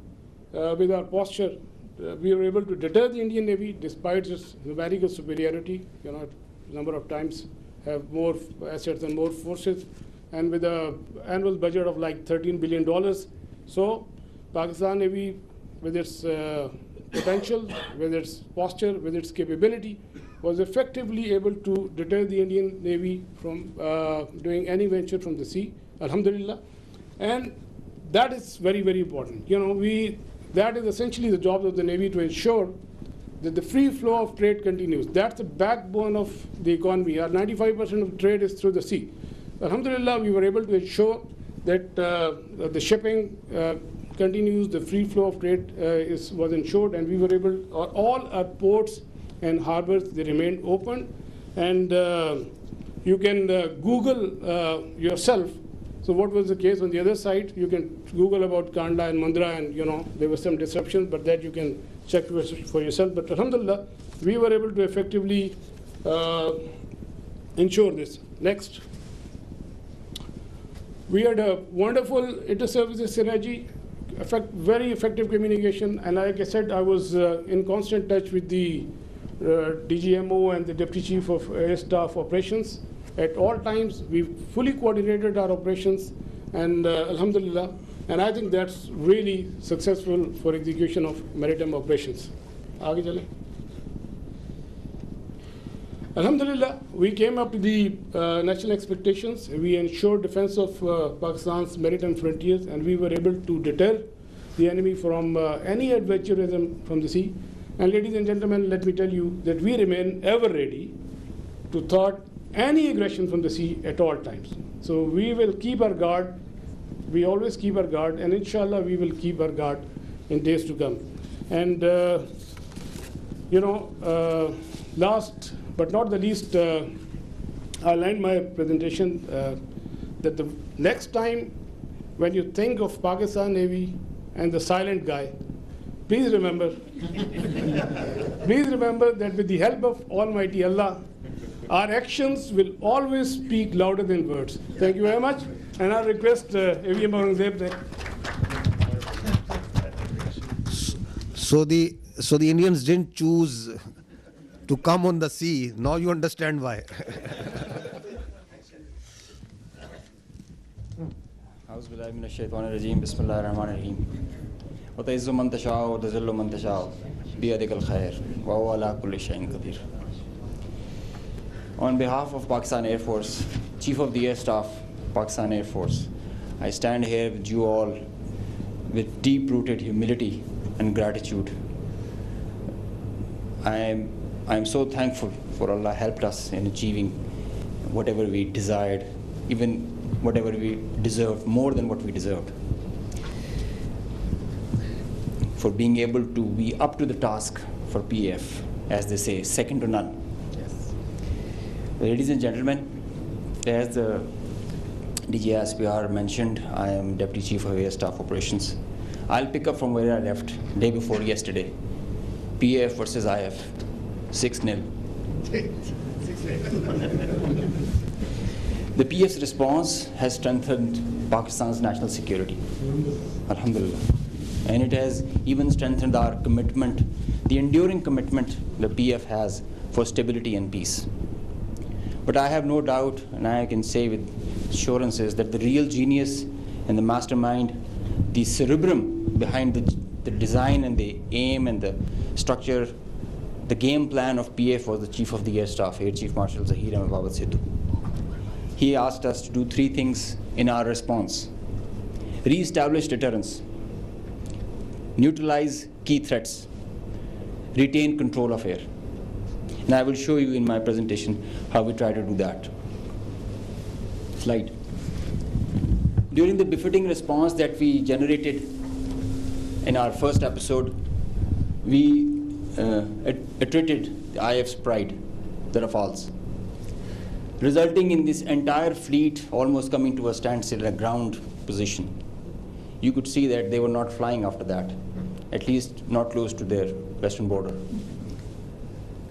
with our posture, we were able to deter the Indian Navy despite its numerical superiority. Number of times have more assets and more forces, and with an annual budget of like $13 billion. So Pakistan Navy, with its potential, with its posture, with its capability, was effectively able to deter the Indian Navy from doing any venture from the sea, alhamdulillah. And that is very, very important. That is essentially the job of the Navy, to ensure that the free flow of trade continues. That's the backbone of the economy. Our 95% of trade is through the sea. Alhamdulillah, we were able to ensure that the shipping continues, the free flow of trade was ensured, and we were able, all our ports and harbors, they remained open. And you can Google yourself. So what was the case on the other side? You can Google about Kandla and Mundra, and there was some disruptions, but that you can check for yourself. But alhamdulillah, we were able to effectively ensure this. Next. We had a wonderful inter-services synergy, very effective communication, and like I said, I was in constant touch with the DGMO and the Deputy Chief of Air Staff Operations. At all times, we fully coordinated our operations, and alhamdulillah, and I think that's really successful for execution of maritime operations. Aage chale. Alhamdulillah, we came up to the national expectations. We ensured defense of Pakistan's maritime frontiers, and we were able to deter the enemy from any adventurism from the sea. And ladies and gentlemen, let me tell you that we remain ever ready to thwart any aggression from the sea at all times. So we will keep our guard. We always keep our guard, and inshallah we will keep our guard in days to come. And last but not the least, I'll end my presentation that the next time when you think of Pakistan Navy and the silent guy, please remember that with the help of Almighty Allah, our actions will always speak louder than words. Thank you very much, and I request AVM Aurangzeb. So the Indians didn't choose to come on the sea. Now you understand why. أعوذ بالله من الشيطان الرجيم بسم الله الرحمن الرحيم وتعز من تشاء وتذل من تشاء بيدك الخير وهو على كل شيء قدير. On behalf of Pakistan Air Force, Chief of the Air Staff, Pakistan Air Force, I stand here with you all with deep-rooted humility and gratitude. I am so thankful for Allah helped us in achieving whatever we desired, even whatever we deserved, more than what we deserved. For being able to be up to the task for PF, as they say, second to none. Yes. Ladies and gentlemen, as the DG ISPR mentioned, I am Deputy Chief of Air Staff Operations. I'll pick up from where I left day before yesterday. PF versus IF, 6-0. The PF's response has strengthened Pakistan's national security, alhamdulillah. And it has even strengthened our commitment, the enduring commitment the PF has for stability and peace. But I have no doubt, and I can say with assurances, that the real genius and the mastermind, the cerebrum behind the design and the aim and the structure, the game plan of PF was the Chief of the Air Staff, Air Chief Marshal Zahir Ahmed Babad Sidhu. He asked us to do 3 things in our response: re-establish deterrence, neutralize key threats, retain control of air. And I will show you in my presentation how we try to do that. Slide. During the befitting response that we generated in our first episode, we attrited the IF's pride, the Rafales, resulting in this entire fleet almost coming to a standstill at a ground position. You could see that they were not flying after that, at least not close to their western border.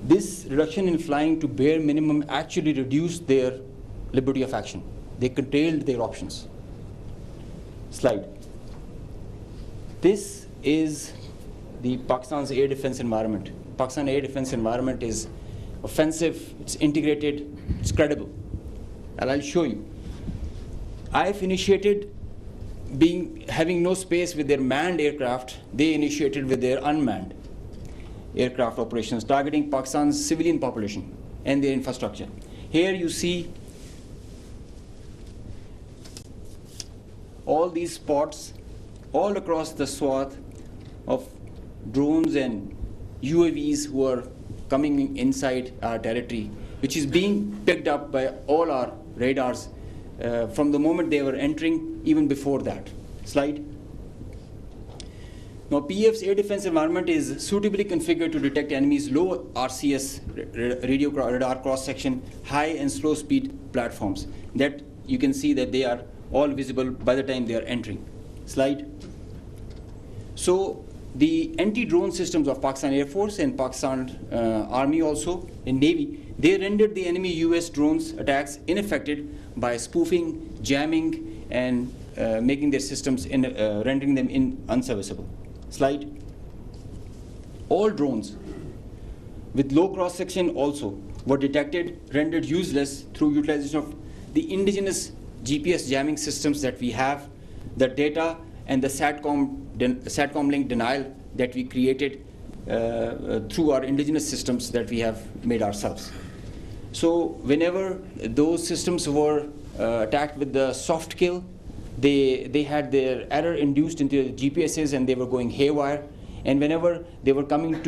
This reduction in flying to bare minimum actually reduced their liberty of action. They curtailed their options. Slide. This is the Pakistan's air defense environment. Pakistan air defense environment is offensive, it's integrated, it's credible. And I'll show you. IF initiated having no space with their manned aircraft, they initiated with their unmanned aircraft operations, targeting Pakistan's civilian population and their infrastructure. Here you see all these spots all across the swath of drones and UAVs who are coming inside our territory, which is being picked up by all our radars from the moment they were entering, even before that. Slide. Now, PF's air defense environment is suitably configured to detect enemies' low RCS radio radar cross-section, high and slow speed platforms. That you can see that they are all visible by the time they are entering. Slide. So the anti-drone systems of Pakistan Air Force and Pakistan Army also, and Navy, they rendered the enemy US drones attacks ineffective by spoofing, jamming, and making their systems, rendering them unserviceable. Slide. All drones with low cross-section also were detected, rendered useless through utilization of the indigenous GPS jamming systems that we have, the data and the SATCOM link denial that we created through our indigenous systems that we have made ourselves. So whenever those systems were attacked with the soft kill, they had their error induced into the GPSs and they were going haywire. And whenever they were coming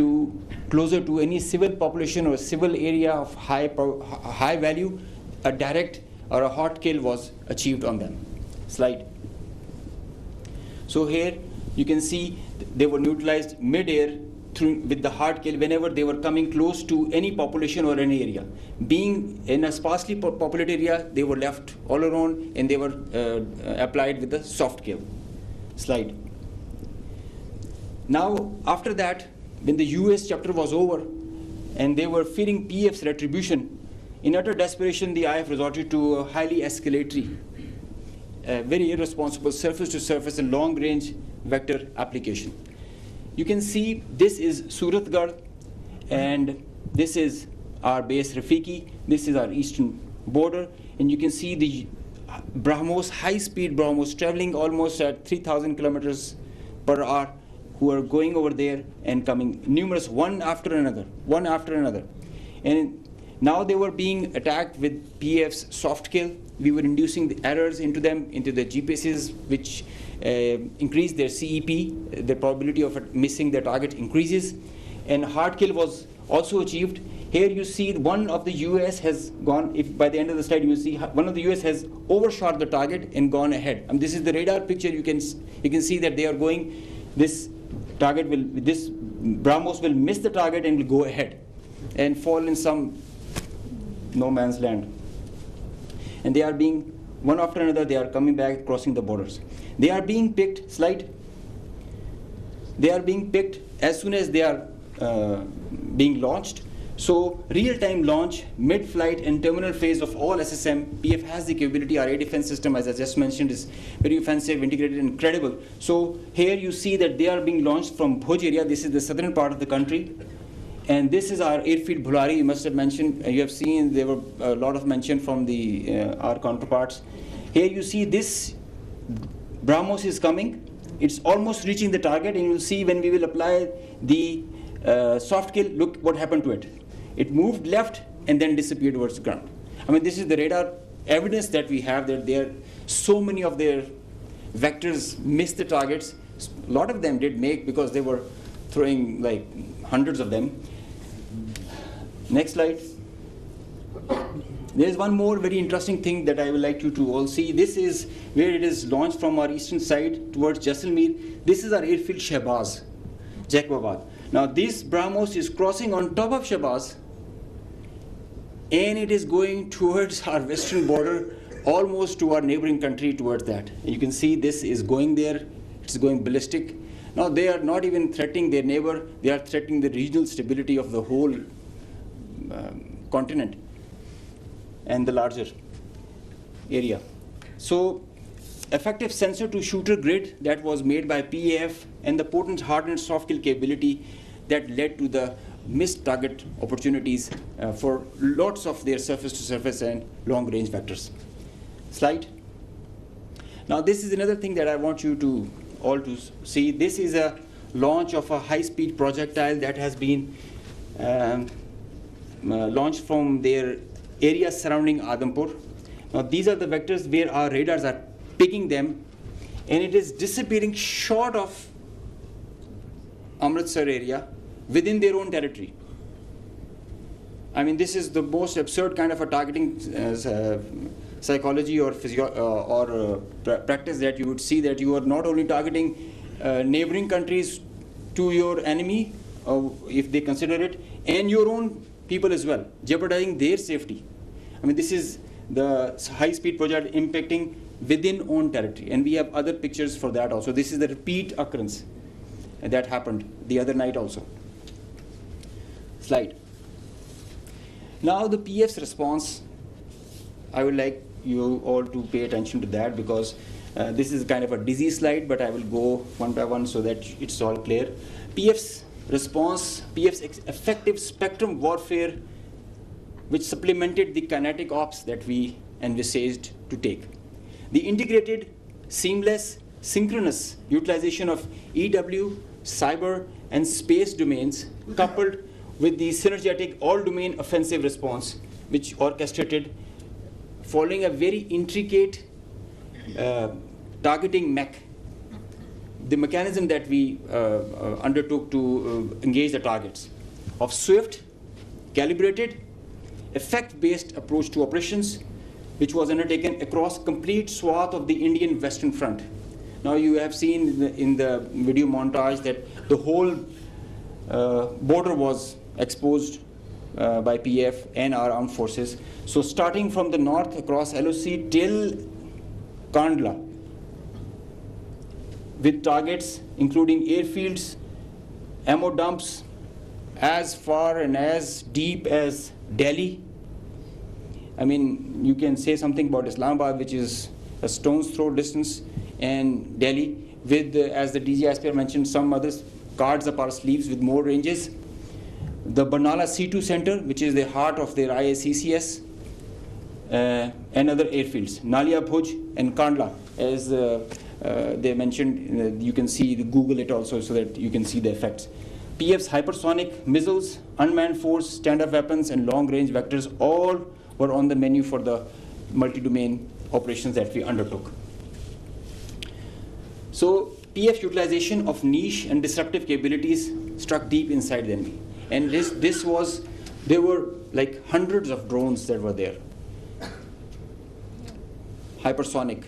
closer to any civil population or civil area of high value, a direct or a hot kill was achieved on them. Slide. So here you can see they were neutralized mid-air with the hard kill whenever they were coming close to any population or any area. Being in a sparsely populated area, they were left all alone and they were applied with the soft kill. Slide. Now, after that, when the US chapter was over and they were fearing PF's retribution, in utter desperation, the IF resorted to a highly escalatory, very irresponsible surface-to-surface and long-range vector application. You can see this is Suratgarh and this is our base Rafiki. This is our eastern border, and you can see the BrahMos, high-speed BrahMos, traveling almost at 3,000 kilometers per hour, who are going over there and coming, numerous, one after another. And now they were being attacked with PF's soft kill. We were inducing the errors into them, into the GPSs, which increased their CEP. The probability of missing their target increases. And hard kill was also achieved. Here you see one of the US has gone, if by the end of the slide you will see one of the US has overshot the target and gone ahead. And this is the radar picture. You can see that they are going, this BrahMos will miss the target and will go ahead and fall in some no man's land. And they are being, one after another, they are coming back, crossing the borders. They are being picked, they are being picked as soon as they are being launched. So real-time launch, mid-flight and terminal phase of all SSM, PF has the capability. Our air defense system, as I just mentioned, is very offensive, integrated, and credible. So here you see that they are being launched from Bhuj area. This is the southern part of the country. And this is our airfield Bhulari. You must have mentioned, you have seen there were a lot of mention from our counterparts. Here you see this BrahMos is coming. It's almost reaching the target, and you'll see when we will apply the soft kill, look what happened to it. It moved left and then disappeared towards the ground. I mean, this is the radar evidence that we have, that there so many of their vectors missed the targets. A lot of them did make, because they were throwing like hundreds of them. Next slide. There is one more very interesting thing that I would like you to all see. This is where it is launched from our eastern side towards Jaisalmer. This is our airfield Shahbaz, Jacobabad. Now this BrahMos is crossing on top of Shahbaz, and it is going towards our western border, almost to our neighboring country, towards that. You can see this is going there. It's going ballistic. Now they are not even threatening their neighbor. They are threatening the regional stability of the whole continent and the larger area. So effective sensor to shooter grid that was made by PAF, and the potent hardened soft kill capability that led to the missed target opportunities for lots of their surface to surface and long range vectors. Slide. Now this is another thing that I want you to all to see. This is a launch of a high speed projectile that has been launched from their area surrounding Adampur. Now these are the vectors where our radars are picking them, and it is disappearing short of Amritsar area within their own territory. I mean, this is the most absurd kind of a targeting psychology or practice that you would see, that you are not only targeting neighboring countries to your enemy, if they consider it, and your own people as well, jeopardizing their safety. I mean, this is the high-speed project impacting within own territory, and we have other pictures for that also. This is the repeat occurrence that happened the other night also. Slide. Now the PF's response, I would like you all to pay attention to that, because this is kind of a dizzy slide, but I will go one by one so that it's all clear. PF's response, PF's effective spectrum warfare, which supplemented the kinetic ops that we envisaged to take. The integrated, seamless, synchronous utilization of EW, cyber, and space domains, coupled with the synergetic all-domain offensive response, which orchestrated following a very intricate targeting mech, the mechanism that we undertook to engage the targets, of swift, calibrated, effect-based approach to operations, which was undertaken across complete swath of the Indian Western Front. Now you have seen in the video montage that the whole border was exposed by PF and our armed forces. So starting from the north across LOC till Kandla, with targets including airfields, ammo dumps, as far and as deep as Delhi. I mean, you can say something about Islamabad, which is a stone's throw distance, and Delhi, with, as the DG ISPR mentioned, some other cards up our sleeves with more ranges. The Barnala C2 Center, which is the heart of their IACCS, and other airfields, Nalia Bhuj and Kandla, as they mentioned. You can see, Google it also so that you can see the effects. PF's hypersonic missiles, unmanned force, standard weapons, and long-range vectors all were on the menu for the multi-domain operations that we undertook. So PF utilization of niche and disruptive capabilities struck deep inside the enemy. And there were like hundreds of drones that were there. Hypersonic,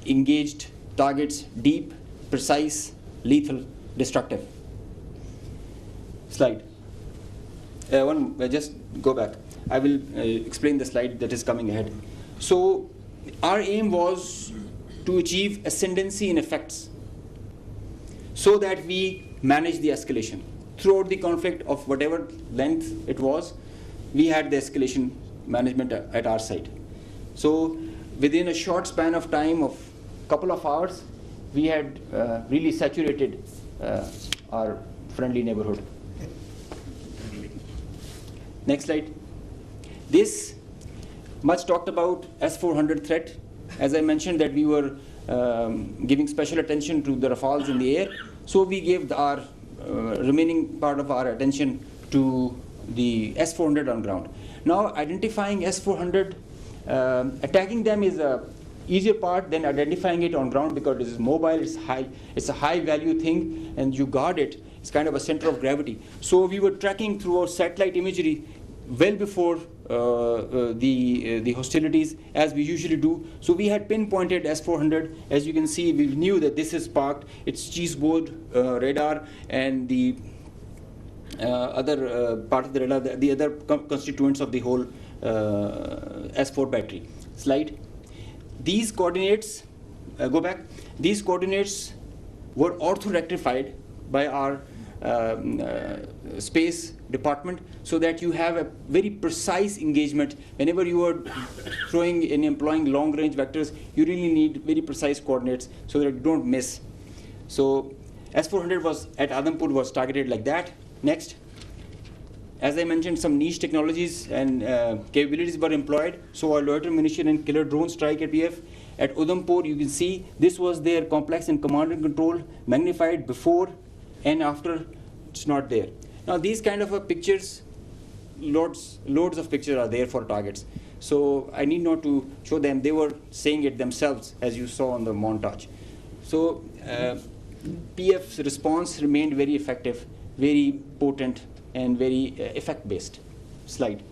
engaged targets, deep, precise, lethal, destructive. Slide. Just go back. I will explain the slide that is coming ahead. So our aim was to achieve ascendancy in effects so that we manage the escalation. Throughout the conflict of whatever length it was, we had the escalation management at our side. So within a short span of time of couple of hours, we had really saturated our friendly neighborhood. Next slide. This much talked about S-400 threat. As I mentioned that we were giving special attention to the Rafales in the air, so we gave our remaining part of our attention to the S-400 on ground. Now identifying S-400, attacking them is a easier part than identifying it on ground because it is mobile, it's a high value thing, and you guard it. It's kind of a center of gravity. So we were tracking through our satellite imagery well before the hostilities, as we usually do. So we had pinpointed S-400. As you can see, we knew that this is parked. It's cheeseboard radar and the other part of the radar, the other constituents of the whole S4 battery. Slide. These coordinates, go back, these coordinates were ortho-rectified by our space department so that you have a very precise engagement. Whenever you are throwing and employing long-range vectors, you really need very precise coordinates so that you don't miss. So S-400 was at Adampur was targeted like that. Next. As I mentioned, some niche technologies and capabilities were employed. So our loiter munition and killer drone strike at PF. At Udhampur, you can see this was their complex and command and control, magnified before and after. It's not there. Now these kind of pictures, loads of pictures are there for targets. So I need not to show them. They were saying it themselves, as you saw on the montage. So PF's response remained very effective, very potent, and very effect-based. Slide.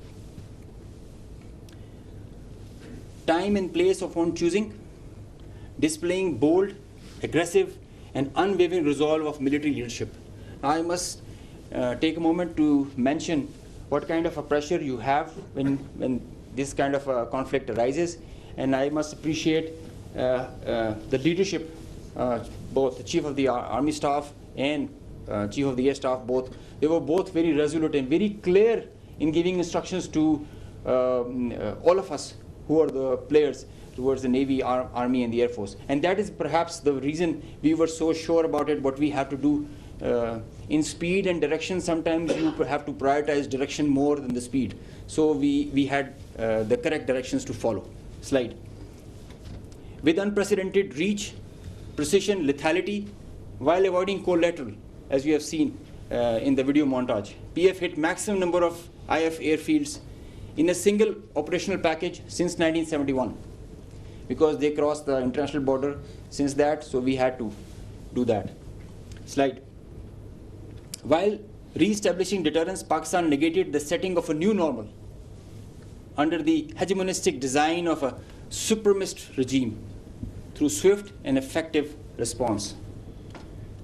Time and place of own choosing, displaying bold, aggressive, and unwavering resolve of military leadership. Now I must take a moment to mention what kind of a pressure you have when this kind of a conflict arises, and I must appreciate the leadership, both the Chief of the Army Staff and Chief of the Air Staff, both. They were both very resolute and very clear in giving instructions to all of us who are the players towards the Navy, Army, and the Air Force. And that is perhaps the reason we were so sure about it, what we have to do. In speed and direction, sometimes you have to prioritize direction more than the speed. So we had the correct directions to follow. Slide. With unprecedented reach, precision, lethality, while avoiding collateral, as you have seen in the video montage. PF hit maximum number of IF airfields in a single operational package since 1971, because they crossed the international border since that, so we had to do that. Slide. While re-establishing deterrence, Pakistan negated the setting of a new normal under the hegemonistic design of a supremacist regime through swift and effective response.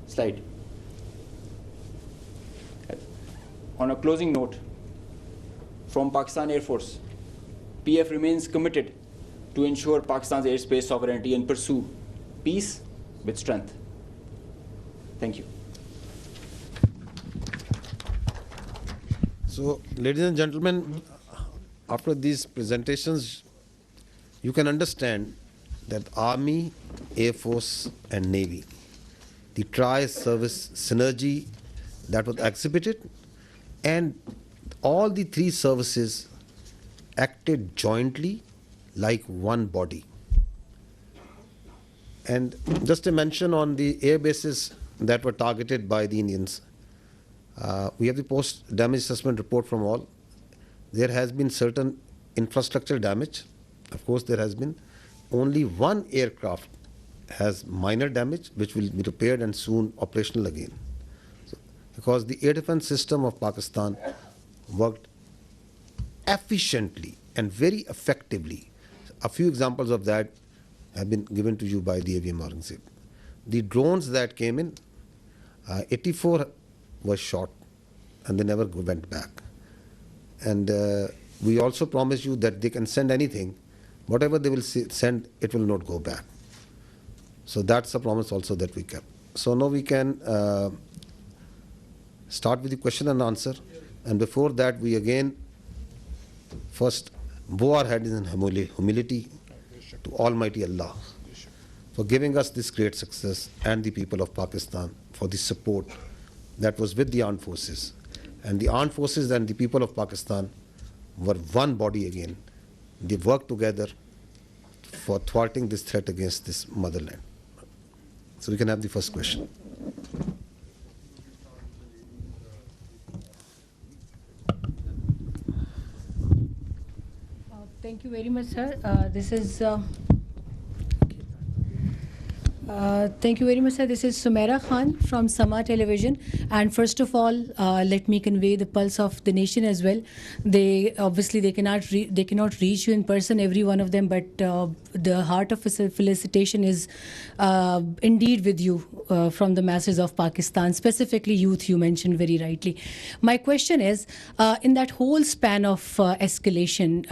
Slide. On a closing note, from Pakistan Air Force, PF remains committed to ensure Pakistan's airspace sovereignty and pursue peace with strength. Thank you. So, ladies and gentlemen, after these presentations, you can understand that Army, Air Force, and Navy, the tri-service synergy that was exhibited, and all the three services acted jointly like one body. And just a mention on the air bases that were targeted by the Indians. We have the post-damage assessment report from all. There has been certain infrastructure damage. Of course, there has been. Only one aircraft has minor damage, which will be repaired and soon operational again. So, because the air defense system of Pakistan worked efficiently and very effectively. A few examples of that have been given to you by the AVM Aurangzeb. The drones that came in, 84 were shot and they never went back. And we also promise you that they can send anything. Whatever they will send, it will not go back. So that's a promise also that we kept. So now we can start with the question and answer. And before that, we again first bow our heads in humility to Almighty Allah for giving us this great success, and the people of Pakistan for the support that was with the armed forces. And the armed forces and the people of Pakistan were one body again. They worked together for thwarting this threat against this motherland. So we can have the first question. Thank you very much, sir. Thank you very much, sir. This is Sumaira Khan from Sama Television. And first of all, let me convey the pulse of the nation as well. They cannot reach you in person, every one of them, but the heart of felicitation is indeed with you from the masses of Pakistan, specifically youth, you mentioned very rightly. My question is, in that whole span of escalation,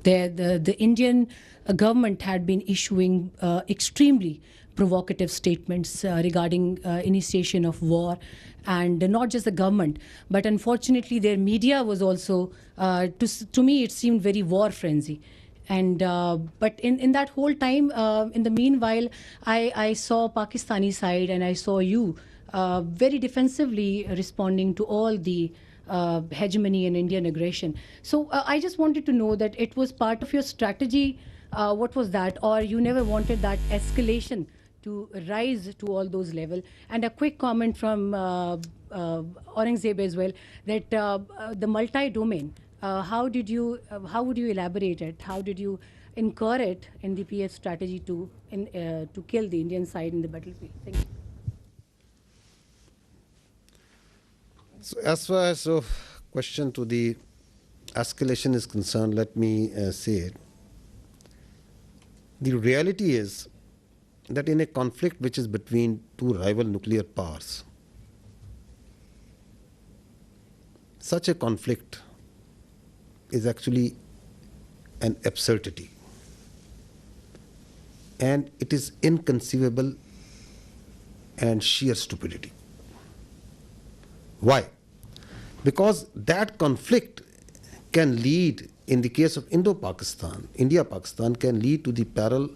the Indian government had been issuing extremely provocative statements regarding initiation of war, and not just the government, but unfortunately their media was also, to me it seemed very war frenzy. And but in that whole time, in the meanwhile, I saw Pakistani side and I saw you very defensively responding to all the hegemony and Indian aggression. So I just wanted to know that it was part of your strategy. What was that? Or you never wanted that escalation to rise to all those levels? And a quick comment from Aurangzeb as well, that the multi-domain, how would you elaborate it? How did you incur it in the PF strategy to kill the Indian side in the battlefield? Thank you. So as far as question to the escalation is concerned, let me say it. The reality is that in a conflict which is between two rival nuclear powers, such a conflict is actually an absurdity. And it is inconceivable and sheer stupidity. Why? Because that conflict can lead, in the case of Indo-Pakistan, India-Pakistan, can lead to the peril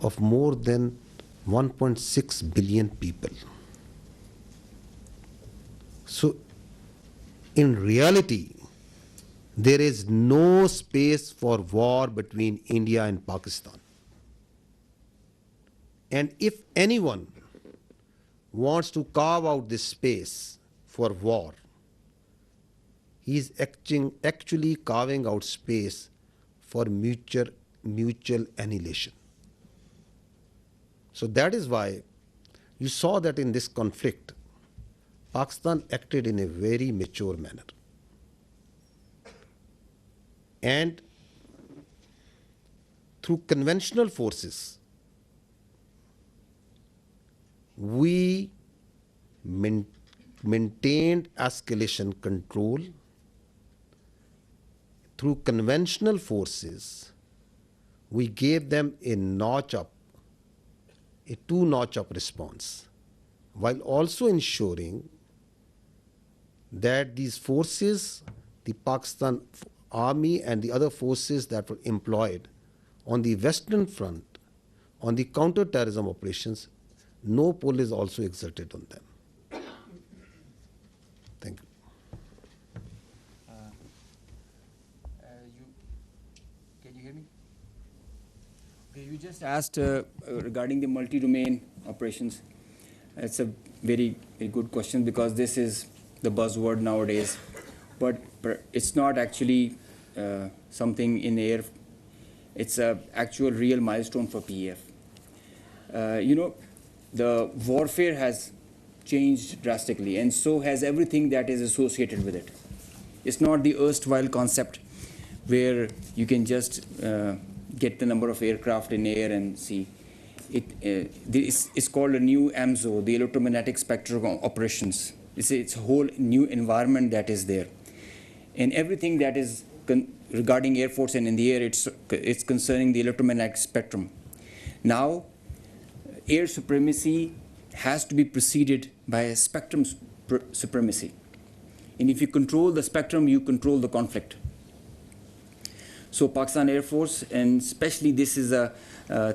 of more than 1.6 billion people. So, in reality, there is no space for war between India and Pakistan. And if anyone wants to carve out this space for war, he is actually carving out space for mutual annihilation. So that is why you saw that in this conflict, Pakistan acted in a very mature manner. And through conventional forces, we maintained escalation control. Through conventional forces, we gave them a two-notch up response, while also ensuring that these forces, the Pakistan Army and the other forces that were employed on the Western Front, on the counter-terrorism operations, no pull is also exerted on them. Thank you. Can you hear me? You just asked regarding the multi-domain operations. It's a very, very good question because this is the buzzword nowadays, but it's not actually something in air. It's an actual real milestone for PEF. The warfare has changed drastically, and so has everything that is associated with it. It's not the erstwhile concept where you can just get the number of aircraft in air and see. It's called a new AMSO, the electromagnetic spectrum operations. It's a whole new environment that is there. And everything that is regarding Air Force and in the air, it's concerning the electromagnetic spectrum. Now, air supremacy has to be preceded by a spectrum supremacy. And if you control the spectrum, you control the conflict. So Pakistan Air Force, and especially this is a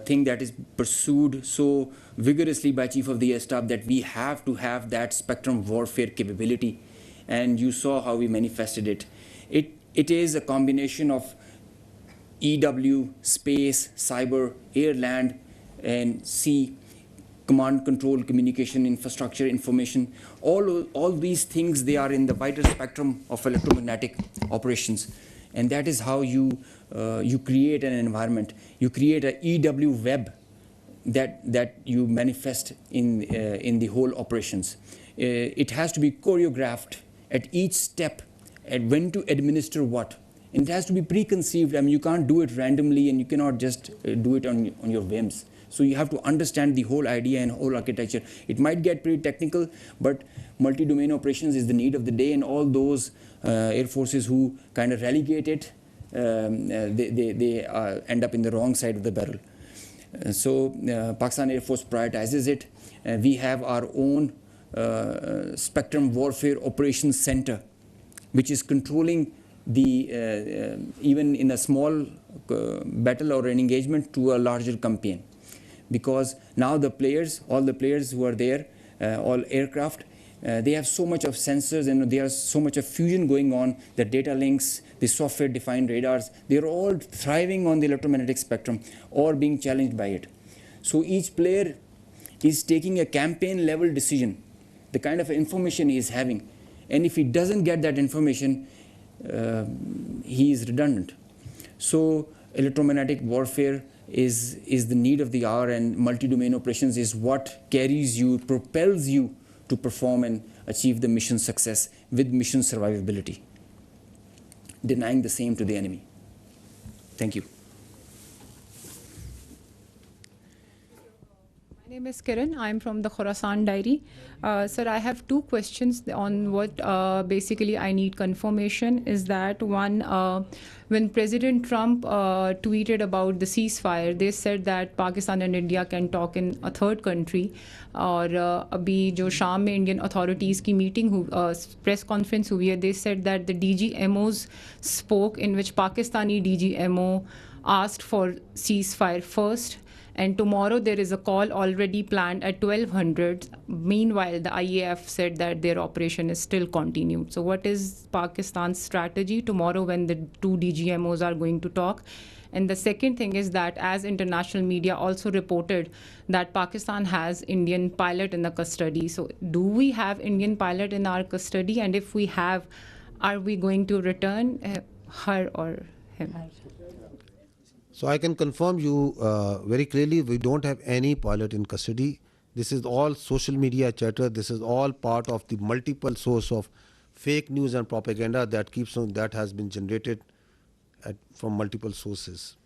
thing that is pursued so vigorously by Chief of the Air Staff, that we have to have that spectrum warfare capability. And you saw how we manifested it. It is a combination of EW, space, cyber, air, land, and sea, command, control, communication, infrastructure, information. All these things, they are in the wider spectrum of electromagnetic operations. And that is how you create an environment. You create an EW web that you manifest in the whole operations. It has to be choreographed at each step, at when to administer what. And it has to be preconceived. I mean, you can't do it randomly, and you cannot just do it on your whims. So you have to understand the whole idea and whole architecture. It might get pretty technical, but multi-domain operations is the need of the day, and all those air forces who kind of relegate it, they end up in the wrong side of the barrel. So Pakistan Air Force prioritizes it. We have our own Spectrum Warfare Operations Center, which is controlling the even in a small battle or an engagement to a larger campaign. Because now all the players who are there, all aircraft, they have so much of sensors, and there's so much of fusion going on, the data links, the software-defined radars, they're all thriving on the electromagnetic spectrum or being challenged by it. So each player is taking a campaign-level decision, the kind of information he is having. And if he doesn't get that information, he is redundant. So electromagnetic warfare is the need of the hour, and multi-domain operations is what carries you, propels you to perform and achieve the mission success with mission survivability, denying the same to the enemy. Thank you. My name is Kiran. I'm from the Khorasan Diary. Sir, I have two questions on what basically I need confirmation. Is that one, when President Trump tweeted about the ceasefire, they said that Pakistan and India can talk in a third country. और अभी जो शाम में Indian authorities की meeting press conference हुई है, they said that the DGMOs spoke, in which Pakistani DGMO asked for ceasefire first. And tomorrow there is a call already planned at 1200. Meanwhile, the IAF said that their operation is still continued. So what is Pakistan's strategy tomorrow when the two DGMOs are going to talk? And the second thing is that, as international media also reported, that Pakistan has Indian pilot in the custody. So do we have Indian pilot in our custody? And if we have, are we going to return her or him? So I can confirm you very clearly, we don't have any pilot in custody. This is all social media chatter. This is all part of the multiple source of fake news and propaganda that keeps on, that has been generated from multiple sources.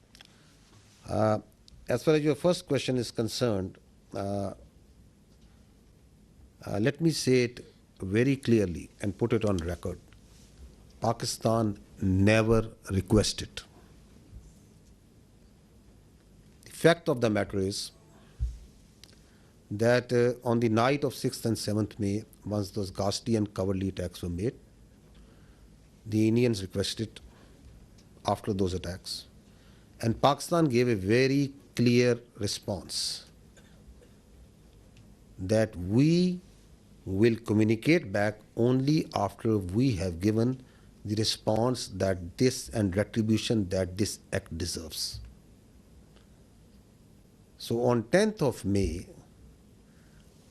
As far as your first question is concerned, let me say it very clearly and put it on record. Pakistan never requested. The fact of the matter is that on the night of 6th and 7th May, once those ghastly and cowardly attacks were made, the Indians requested after those attacks. And Pakistan gave a very clear response that we will communicate back only after we have given the response that this and retribution that this act deserves. So on 10th of May,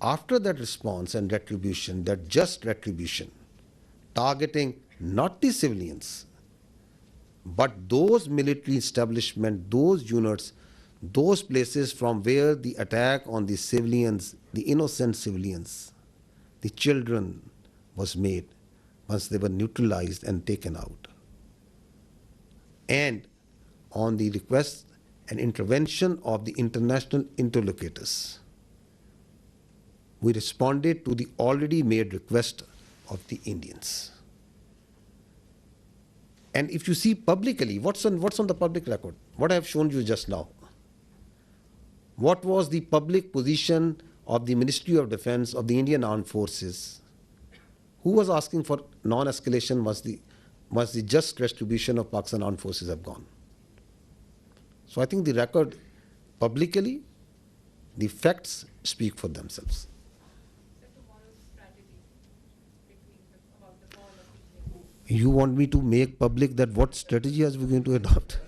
after that response and retribution, that just retribution, targeting not the civilians, but those military establishments, those units, those places from where the attack on the civilians, the innocent civilians, the children was made once they were neutralized and taken out. And on the request and intervention of the international interlocutors, we responded to the already made request of the Indians. And if you see publicly, what's on the public record? What I have shown you just now. What was the public position of the Ministry of Defense of the Indian Armed Forces? Who was asking for non-escalation once the just retribution of Pakistan Armed Forces have gone? So I think the record publicly, the facts speak for themselves. You want me to make public that what strategy are we going to adopt?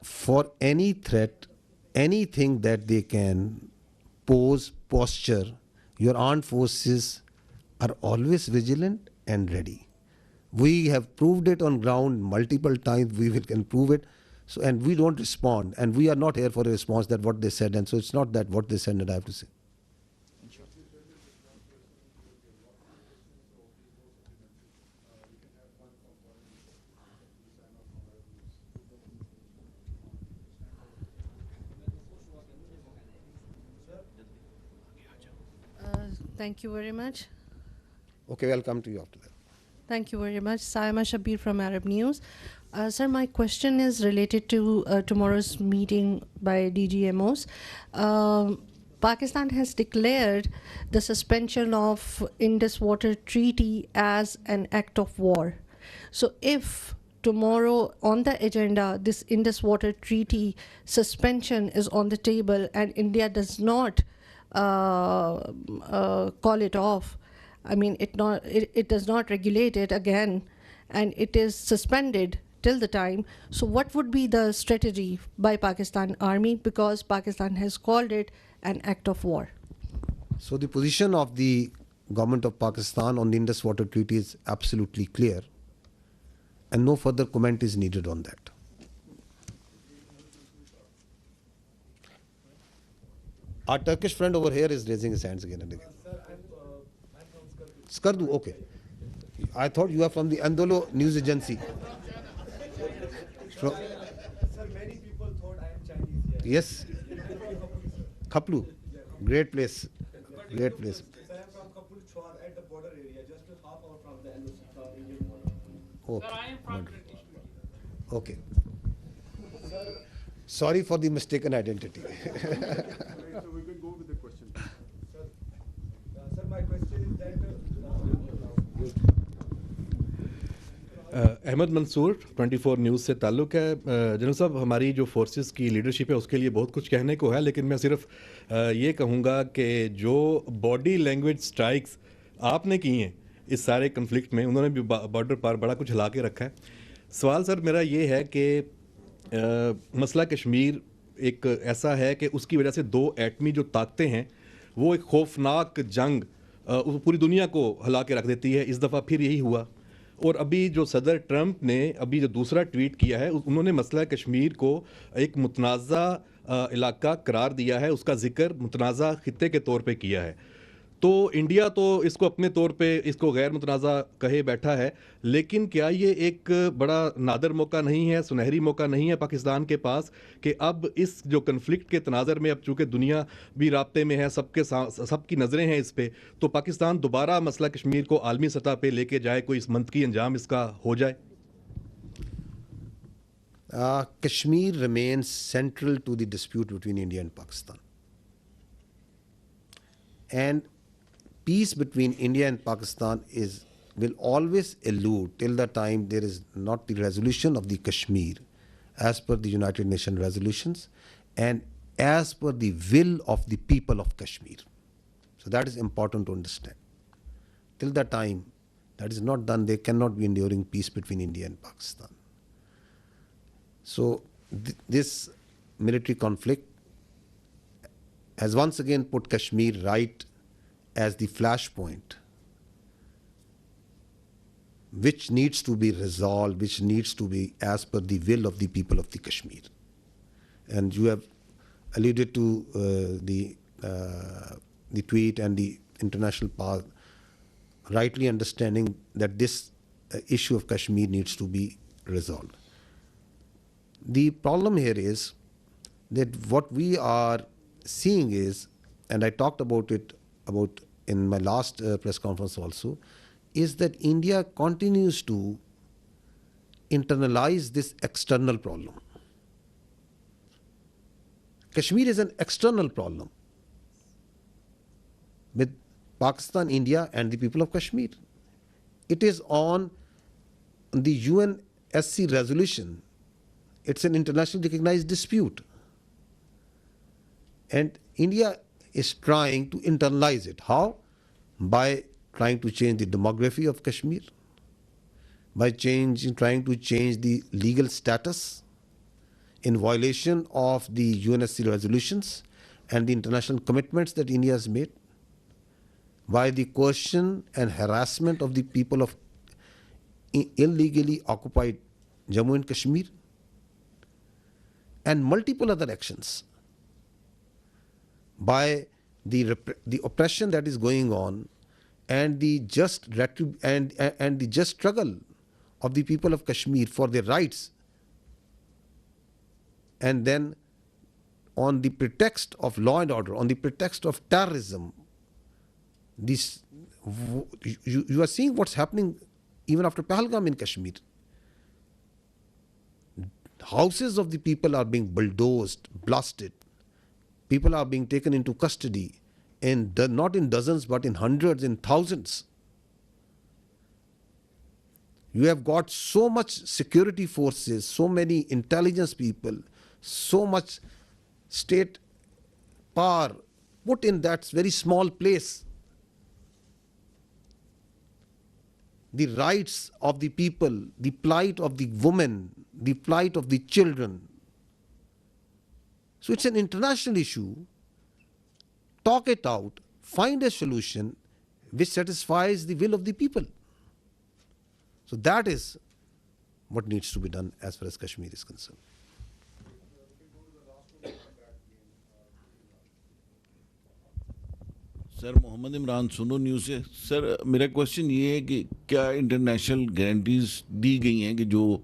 For any threat, anything that they can pose, posture, your armed forces are always vigilant and ready. We have proved it on ground multiple times. We can prove it. So, and we don't respond. And we are not here for a response that what they said. And so it's not that what they said that I have to say. Thank you very much. Okay, I'll come to you after that. Thank you very much. Saima Shabir from Arab News. Sir, my question is related to tomorrow's meeting by DGMOs. Pakistan has declared the suspension of Indus Water Treaty as an act of war. So if tomorrow on the agenda, this Indus Water Treaty suspension is on the table and India does not call it off, I mean, it does not regulate it again, and it is suspended till the time. So what would be the strategy by Pakistan Army, because Pakistan has called it an act of war? So the position of the government of Pakistan on the Indus Water Treaty is absolutely clear, and no further comment is needed on that. Our Turkish friend over here is raising his hands again and again. Skardu, okay. I thought you are from the Andolo news agency. Sir, many people thought I am Chinese. Yes. Khaplu, great place. Great place. I am from Kapul Chwar at the border area, just half hour from the Indian border. Okay. Sir, I am from British. Okay. Sorry for the mistaken identity. So we can go with the question. Sir, my question is that Ahmad Mansoor 24 news से ताल्लुक़ है। General साहब, हमारी जो forces की leadership है उसके लिए बहुत कुछ कहने को है, लेकिन मैं सिर्फ ये कहूँगा कि जो बॉडी लैंग्वेज स्ट्राइक्स आपने की हैं इस सारे कन्फ्लिक्ट में, उन्होंने भी बॉर्डर पर बड़ा कुछ हिला के रखा है। सवाल सर मेरा ये है कि मसला कश्मीर एक ऐसा है कि उसकी वजह से दो एटमी जो ताकतें हैं वो एक खौफनाक जंग पूरी दुनिया को हिला के रख देती है। इस दफ़ा फिर यही हुआ। और अभी जो सदर ट्रंप ने अभी जो दूसरा ट्वीट किया है, उन्होंने मसला कश्मीर को एक मुतनाज़ा इलाका करार दिया है, उसका जिक्र मुतनाज़ा खित्ते के तौर पे किया है। तो इंडिया तो इसको अपने तौर पे इसको गैर मुतनाज़ा कहे बैठा है, लेकिन क्या ये एक बड़ा नादर मौका नहीं है, सुनहरी मौका नहीं है पाकिस्तान के पास कि अब इस जो कन्फ्लिक्ट के तनाज़र में अब चूँकि दुनिया भी राब्ते में है, सबकी नज़रें हैं इस पे, तो पाकिस्तान दोबारा मसला कश्मीर को आलमी सतह पे लेके जाए, कोई इस मंतकी अंजाम इसका हो जाए? Kashmir remains central to the dispute between India and Pakistan. And peace between India and Pakistan will always elude till the time there is not the resolution of the Kashmir as per the United Nations resolutions and as per the will of the people of Kashmir. So that is important to understand. Till the time that is not done, there cannot be enduring peace between India and Pakistan. So this military conflict has once again put Kashmir right as the flashpoint, which needs to be resolved, which needs to be as per the will of the people of the Kashmir. And you have alluded to the tweet and the international path, rightly understanding that this issue of Kashmir needs to be resolved. The problem here is that what we are seeing is, and I talked about it in my last press conference also, is that India continues to internalize this external problem. Kashmir is an external problem with Pakistan, India, and the people of Kashmir. It is on the UNSC resolution. It's an internationally recognized dispute. And India is trying to internalize it. How? By trying to change the demography of Kashmir, by trying to change the legal status in violation of the UNSC resolutions and the international commitments that India has made, by the coercion and harassment of the people of illegally occupied Jammu and Kashmir, and multiple other actions, by the oppression that is going on and the just and the just struggle of the people of Kashmir for their rights. And then on the pretext of law and order, on the pretext of terrorism, you are seeing what's happening even after Pahalgam in Kashmir. Houses of the people are being bulldozed, blasted. People are being taken into custody, and not in dozens, but in hundreds, in thousands. You have got so much security forces, so many intelligence people, so much state power put in that very small place. The rights of the people, the plight of the women, the plight of the children. So it's an international issue. Talk it out, find a solution which satisfies the will of the people. So that is what needs to be done as far as Kashmir is concerned. Sir Mohammad Imran सुनो news से sir मेरा question ये है कि क्या international guarantees दी गई हैं कि जो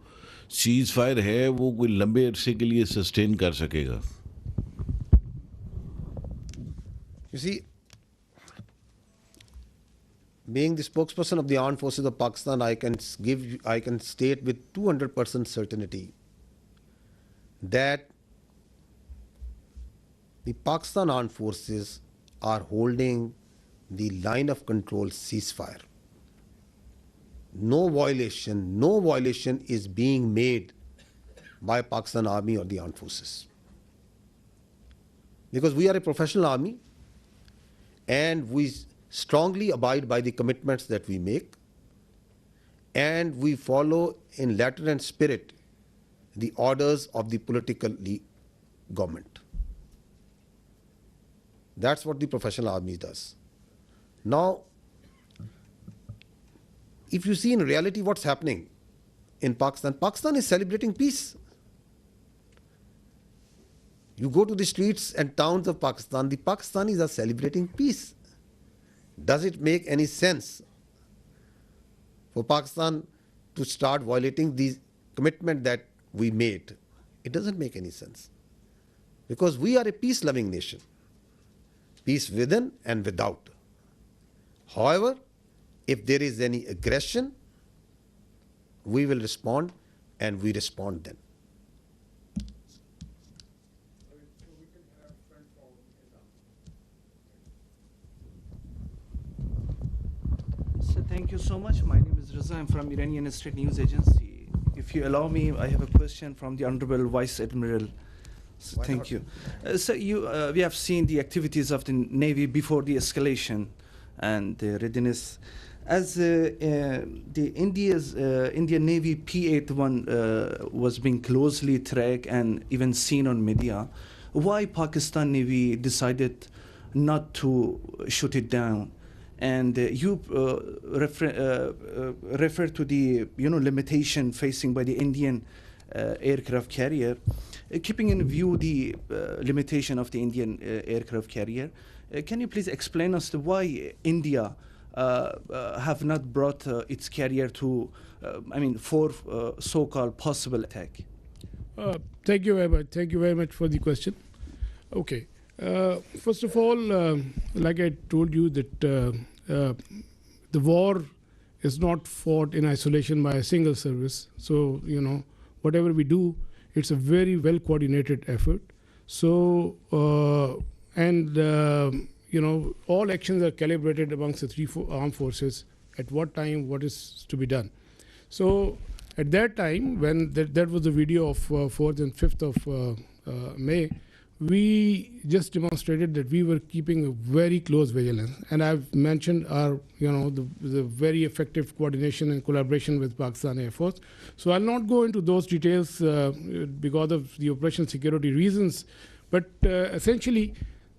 सीज़ फायर है वो कोई लंबे अरसे के लिए सस्टेन कर सकेगा? You see, being the spokesperson of the armed forces of Pakistan, I can state with 200% certainty that the Pakistan armed forces are holding the line of control ceasefire. No violation is being made by Pakistan Army or the armed forces. Because we are a professional army and we strongly abide by the commitments that we make, and we follow in letter and spirit the orders of the political government. That's what the professional army does. Now, if you see in reality what's happening in Pakistan, Pakistan is celebrating peace. You go to the streets and towns of Pakistan, the Pakistanis are celebrating peace. Does it make any sense for Pakistan to start violating the commitment that we made? It doesn't make any sense. Because we are a peace-loving nation. Peace within and without. However, if there is any aggression, we will respond, and we respond then. So thank you so much. My name is Raza. I'm from Iranian State News Agency. If you allow me, I have a question from the Honorable Vice Admiral Thank you. So we have seen the activities of the Navy before the escalation and the readiness. As the Indian Navy P-81 was being closely tracked and even seen on media, why Pakistan Navy decided not to shoot it down? And you refer to the limitation facing by the Indian aircraft carrier. Keeping in view the limitation of the Indian aircraft carrier, can you please explain us why India have not brought its carrier to, for so-called possible attack? Thank you very much. Thank you very much for the question. Okay. First of all, like I told you that the war is not fought in isolation by a single service. So, whatever we do, it's a very well coordinated effort. So, all actions are calibrated amongst the three armed forces at what time, what is to be done. So, at that time, when that was the video of 4th and 5th of May, we just demonstrated that we were keeping a very close vigilance. And I've mentioned our, the very effective coordination and collaboration with Pakistan Air Force. So I'll not go into those details because of the operational security reasons. But essentially,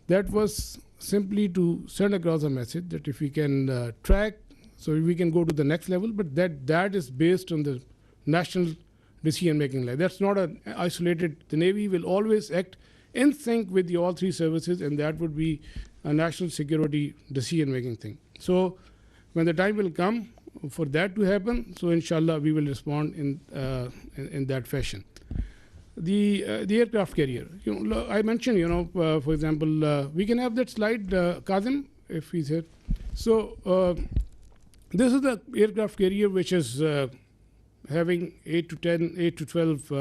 that was simply to send across a message that if we can track, so we can go to the next level, but that is based on the national decision-making line. That's not an isolated. The Navy will always act in sync with the all three services, and that would be a national security decision-making thing. So when the time will come for that to happen, so inshallah we will respond in that fashion. The aircraft carrier, I mentioned, for example, we can have that slide, Kazim, if he's here. So this is the aircraft carrier which is having 8 to 12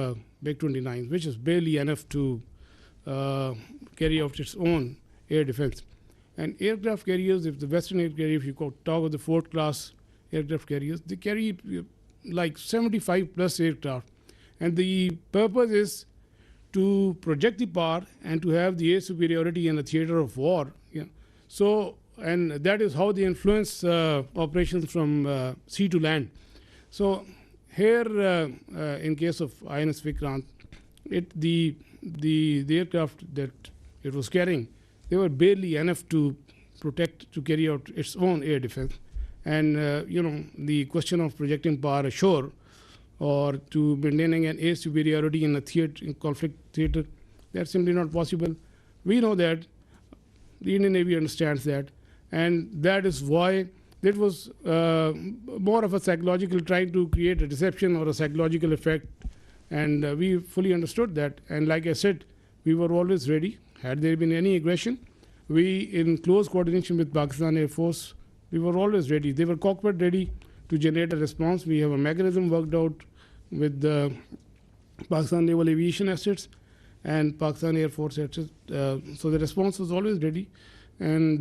MiG-29s, which is barely enough to carry out its own air defense. And aircraft carriers, if the Western air carrier, if you talk of the 4th class aircraft carriers, they carry like 75 plus aircraft. And the purpose is to project the power and to have the air superiority in a theater of war. So, and that is how they influence operations from sea to land. So here, in case of INS Vikrant, the aircraft that it was carrying, they were barely enough to carry out its own air defense. And, the question of projecting power ashore or to maintaining an air superiority in a conflict theater, that's simply not possible. We know that, the Indian Navy understands that, and that is why it was more of a psychological, trying to create a deception or a psychological effect. And we fully understood that. And like I said, we were always ready. Had there been any aggression, we, in close coordination with Pakistan Air Force, we were always ready. They were cockpit ready to generate a response. We have a mechanism worked out with the Pakistan Naval Aviation assets and Pakistan Air Force assets. So the response was always ready. And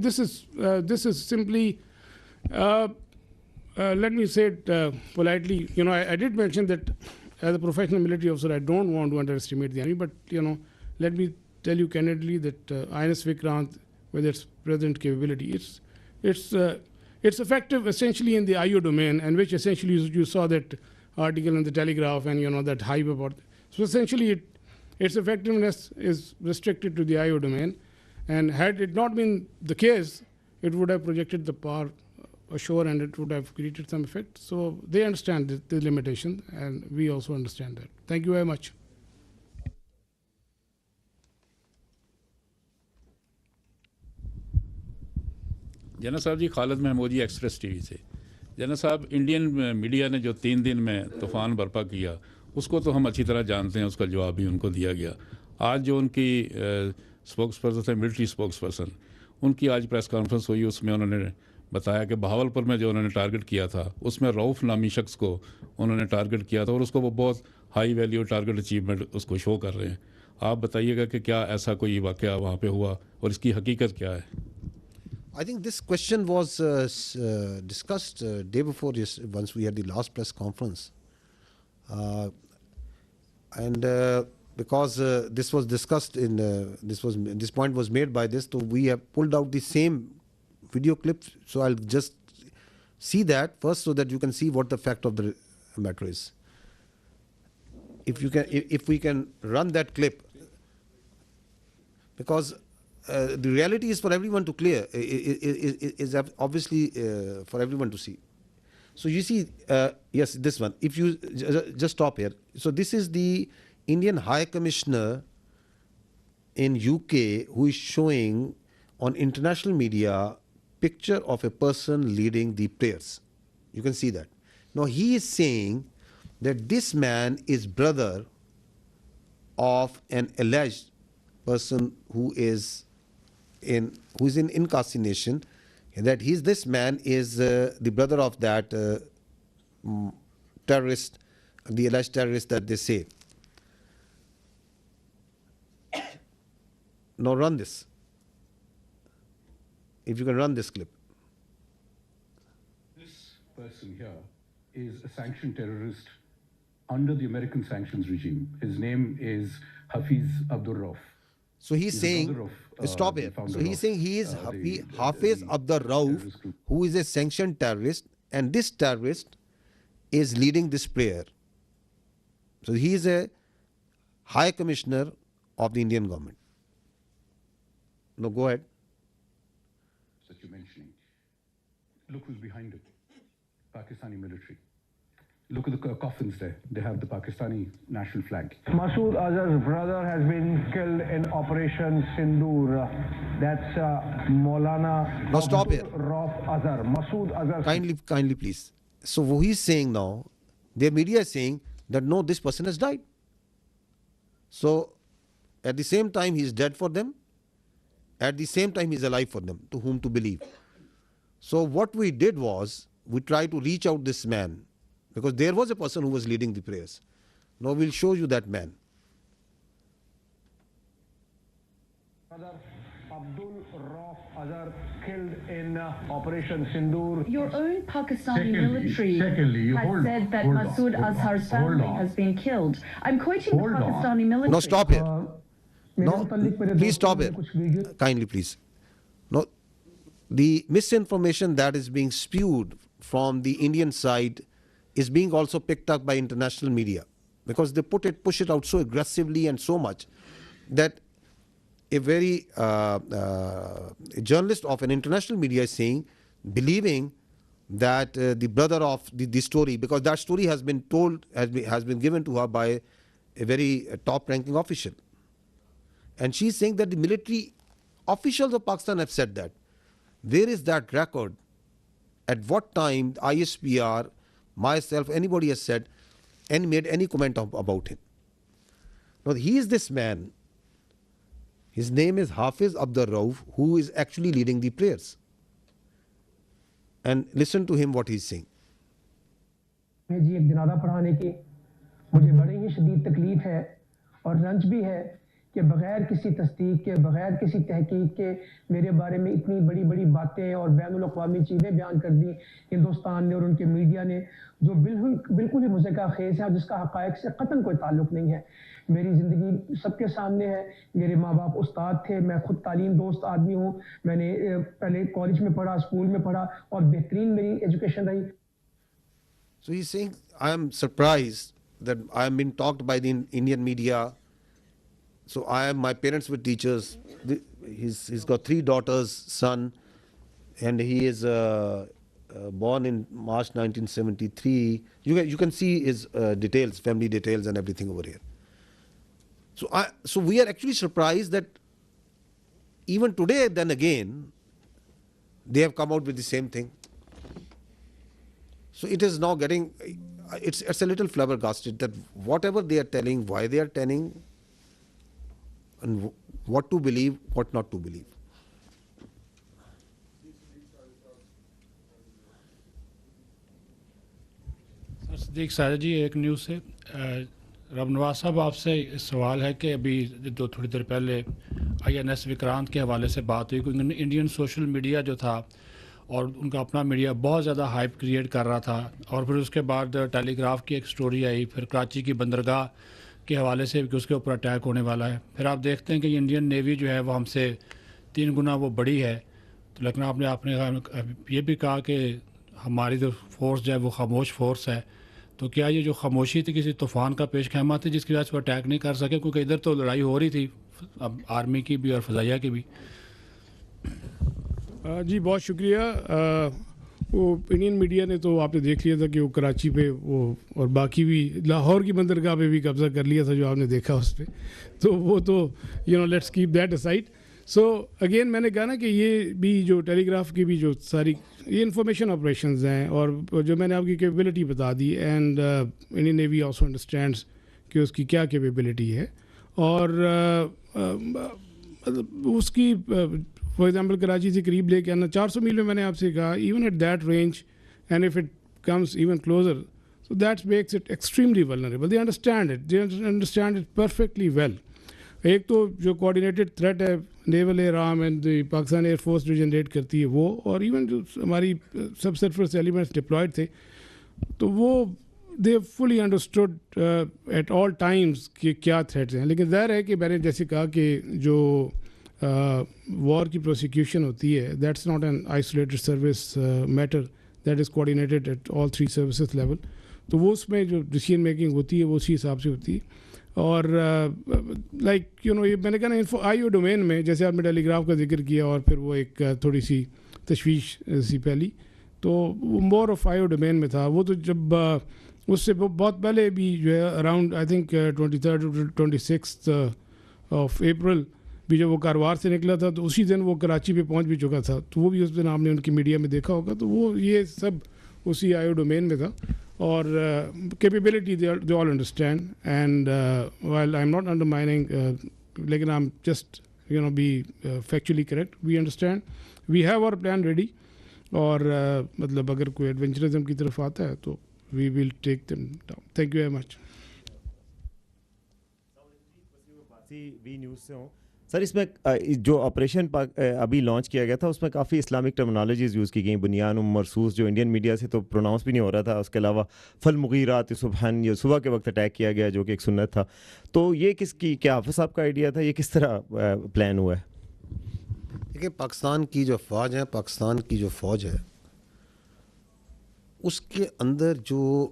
this is simply, let me say it politely. I did mention that as a professional military officer, I don't want to underestimate the enemy. But let me tell you candidly that INS Vikrant, with its present capability, it's effective essentially in the IO domain, and which essentially you saw that article in the Telegraph and that hype about. So essentially, its effectiveness is restricted to the IO domain, and had it not been the case, it would have projected the power ashore and it would have created some effect. So they understand the limitation, and we also understand that. Thank you very much. जना साहब जी, Khalid Mahmoodi express TV से। जना साहब, Indian media ने जो 3 दिन में तूफ़ान बर्पा किया, उसको तो हम अच्छी तरह जानते हैं, उसका जवाब भी उनको दिया गया। आज जो उनकी स्पोक्स पर्सन थे, मिलिट्री स्पोक्स पर्सन, उनकी आज प्रेस कॉन्फ्रेंस हुई, उसमें उन्होंने बताया कि बहावलपुर में जो उन्होंने टारगेट किया था, उसमें रऊफ़ नामी शख्स को उन्होंने टारगेट किया था और उसको वो बहुत हाई वैल्यू टारगेट अचीवमेंट उसको शो कर रहे हैं। आप बताइएगा कि क्या ऐसा कोई वाक़या वहाँ पे हुआ और इसकी हकीकत क्या है? I think this question was discussed day before once we had the last press conference. And because this was discussed in this point was made by this, so we have pulled out the same video clips. So I'll just see that first, so that you can see what the fact of the matter is. If you can, if we can run that clip, because the reality is for everyone to clear, is obviously for everyone to see. So you see, yes, this one. If you just stop here. So this is the Indian High Commissioner in UK who is showing on international media picture of a person leading the prayers. You can see that. Now he is saying that this man is brother of an alleged person who is in incarceration, and that this man is the brother of that terrorist, the alleged terrorist that they say. Now run this. If you can run this clip. This person here is a sanctioned terrorist under the American sanctions regime. His name is Hafiz Abdur Rauf. So he's saying, stop here. So he's saying he is Hafiz Abdur Rauf, who is a sanctioned terrorist, and this terrorist is leading this prayer. So he is a High Commissioner of the Indian government. No, go ahead. That you're mentioning. Look who's behind it. Pakistani military. Look at the coffins there. They have the Pakistani national flag. Masood Azhar's brother has been killed in Operation Sindoor. That's Maulana. Now stop here. Rauf Azhar. Masood Azhar. Kindly, please. So what he's saying now, their media is saying that no, this person has died. So at the same time, he's dead for them. At the same time, he's alive for them, to whom to believe. So what we did was, we tried to reach out this man, because there was a person who was leading the prayers. Now we'll show you that man. Abdul Rauf Azhar killed in Operation Sindoor. Your own Pakistani military has said that Masood Azhar's family has been killed. I'm quoting the Pakistani military. No, stop here. No, please stop here. Kindly, please. No, the misinformation that is being spewed from the Indian side is being also picked up by international media, because they push it out so aggressively and so much that a journalist of an international media is saying, believing that the brother of the story, because that story has been told, has been given to her by a very top-ranking official. And she's saying that the military officials of Pakistan have said that. Where is that record? At what time ISPR, myself, anybody has said and made any comment about him? Now, he is this man. His name is Hafiz Abdur Rauf, who is actually leading the prayers. And listen to him what he's saying. जी एक जनाजा पढ़ाने की मुझे बड़ी ही शदीद तकलीफ है और रंज भी है कि बगैर किसी तस्दीक के, बगैर किसी तहकीक के मेरे बारे में इतनी बड़ी बड़ी बातें और बैनुल-अक़वामी चीज़ें बयान कर दी हिंदुस्तान ने और उनके मीडिया ने, जो बिल्कुल ही मुज़क्किर खेज़ है, जिसका हक़ाइक़ से क़तन कोई ताल्लुक़ नहीं है। मेरी ज़िंदगी सबके सामने है। मेरे माँ बाप उस्ताद थे, मैं खुद तालीम दोस्त आदमी हूँ। मैंने पहले कॉलेज में पढ़ा, स्कूल में पढ़ा और बेहतरीन मेरी एजुकेशन रही। So he's saying, I am surprised that I am being talked by the Indian media. So my parents were teachers. He's got 3 daughters, son, and he is born in March 1973. You can see his details, family details and everything over here. So we are actually surprised that even today, then again, they have come out with the same thing. So it is now getting, it's a little flabbergasted that whatever they are telling, why they are telling, and what to believe, what not to believe. Sadiq साजा जी, एक news से रब नवाज साहब आपसे सवाल है कि अभी थोड़ी देर पहले INS विक्रांत के हवाले से बात हुई कि इंडियन सोशल मीडिया जो था और उनका अपना मीडिया बहुत ज़्यादा हाइप क्रिएट कर रहा था, और फिर उसके बाद टेलीग्राफ की एक स्टोरी आई, फिर कराची की बंदरगाह کے حوالے سے کہ اس کے اوپر اٹیک ہونے والا ہے. پھر آپ دیکھتے ہیں کہ انڈین نیوی جو ہے وہ ہم سے 3 گنا وہ بڑی ہے. تو لیکن آپ نے یہ بھی کہا کہ ہماری جو فورس جو ہے وہ خاموش فورس ہے. تو کیا یہ جو خاموشی تھی کسی طوفان کا پیش خیمہ تھی جس کی وجہ سے وہ اٹیک نہیں کر سکے؟ کیونکہ ادھر تو لڑائی ہو رہی تھی اب آرمی کی بھی اور فضائیہ کی بھی. جی بہت شکریہ. وہ انڈین میڈیا نے تو آپ نے دیکھ لیا تھا کہ وہ کراچی پہ وہ اور باقی بھی لاہور کی بندرگاہ پہ بھی قبضہ کر لیا تھا جو آپ نے دیکھا اس پہ. تو وہ تو let's keep that aside. So again میں نے کہا نا کہ یہ بھی جو ٹیلی گراف کی بھی جو ساری یہ انفارمیشن آپریشنز ہیں اور جو میں نے آپ کی کیپیبلٹی بتا the end Indian navy also understands کہ اس کی کیا کیپیبلٹی ہے. اور اس کی فار ایگزامپل کراچی سے قریب لے کے آنا 400 میل میں میں نے آپ سے کہا even at that range and if it comes even closer so that makes it extremely vulnerable. They understand it perfectly well. ایک تو جو کوآرڈینیٹڈ تھریٹ ہے naval air arm and Pakistan air force جو جنریٹ کرتی ہے وہ اور ایون جو ہماری سب سرفیس ایلیمنٹس ڈپلائڈ تھے تو وہ دے فلی انڈرسٹوڈ ایٹ آل ٹائمز کہ کیا تھریٹس ہیں. لیکن ظاہر ہے کہ میں نے جیسے کہا کہ جو وار کی پروسیکیوشن ہوتی ہے that's not an isolated service matter that is coordinated at all 3 services level. تو وہ اس میں جو ڈیسیژن میکنگ ہوتی ہے وہ اسی حساب سے ہوتی ہے. اور لائک یہ میں نے کہا نا آئی او ڈومین میں جیسے آپ نے ٹیلی گراف کا ذکر کیا اور پھر وہ ایک تھوڑی سی تشویش سی پھیلی تو وہ more of I O domain میں تھا. وہ تو جب اس سے بہت پہلے بھی جو ہے around I think 23 26 of April بھی جب وہ کاروبار سے نکلا تھا تو اسی دن وہ کراچی پہ پہنچ بھی چکا تھا. تو وہ بھی اس دن آپ نے ان کی میڈیا میں دیکھا ہوگا. تو وہ یہ سب اسی آئی او ڈومین میں تھا. اور capability they all understand and while I am not undermining لیکن I am just be factually correct. We understand we have our plan ready. اور مطلب اگر کوئی ایڈونچرزم کی طرف آتا ہے تو we will take them down. Thank you very much. We news سے ہوں سر. اس میں جو آپریشن ابھی لانچ کیا گیا تھا اس میں کافی اسلامک ٹرمنالوجیز یوز کی گئیں. بنیان مرسوس جو انڈین میڈیا سے تو پروناؤنس بھی نہیں ہو رہا تھا. اس کے علاوہ فل مغیرات صبحن یہ صبح کے وقت اٹیک کیا گیا جو کہ ایک سنت تھا. تو یہ کس کی کیا حافظ صاحب کا آئیڈیا تھا؟ یہ کس طرح پلان ہوا ہے؟ دیکھیں پاکستان کی جو افواج ہیں پاکستان کی جو فوج ہے اس کے اندر جو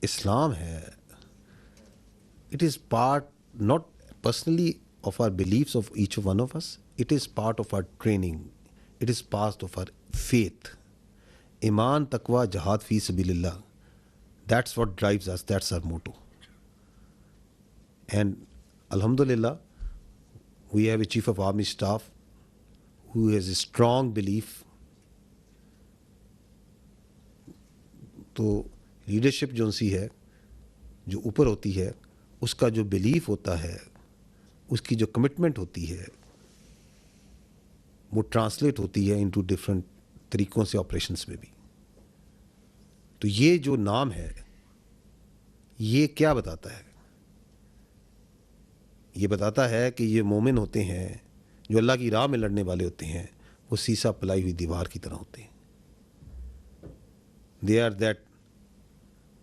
اسلام ہے it is part not personally of our beliefs of each one of us. It is part of our training. It is part of our faith. Iman, taqwa, jihad fi sabilillah. That's what drives us. That's our motto. And alhamdulillah, we have a chief of army staff who has a strong belief. تو leadership جو سی ہے جو اوپر ہوتی ہے اس کا جو belief ہوتا ہے اس کی جو کمٹمنٹ ہوتی ہے وہ ٹرانسلیٹ ہوتی ہے انٹو ڈفرینٹ طریقوں سے آپریشنس میں بھی. تو یہ جو نام ہے یہ کیا بتاتا ہے؟ یہ بتاتا ہے کہ یہ مومن ہوتے ہیں جو اللہ کی راہ میں لڑنے والے ہوتے ہیں وہ سیسا پلائی ہوئی دیوار کی طرح ہوتے ہیں. دے آر دیٹ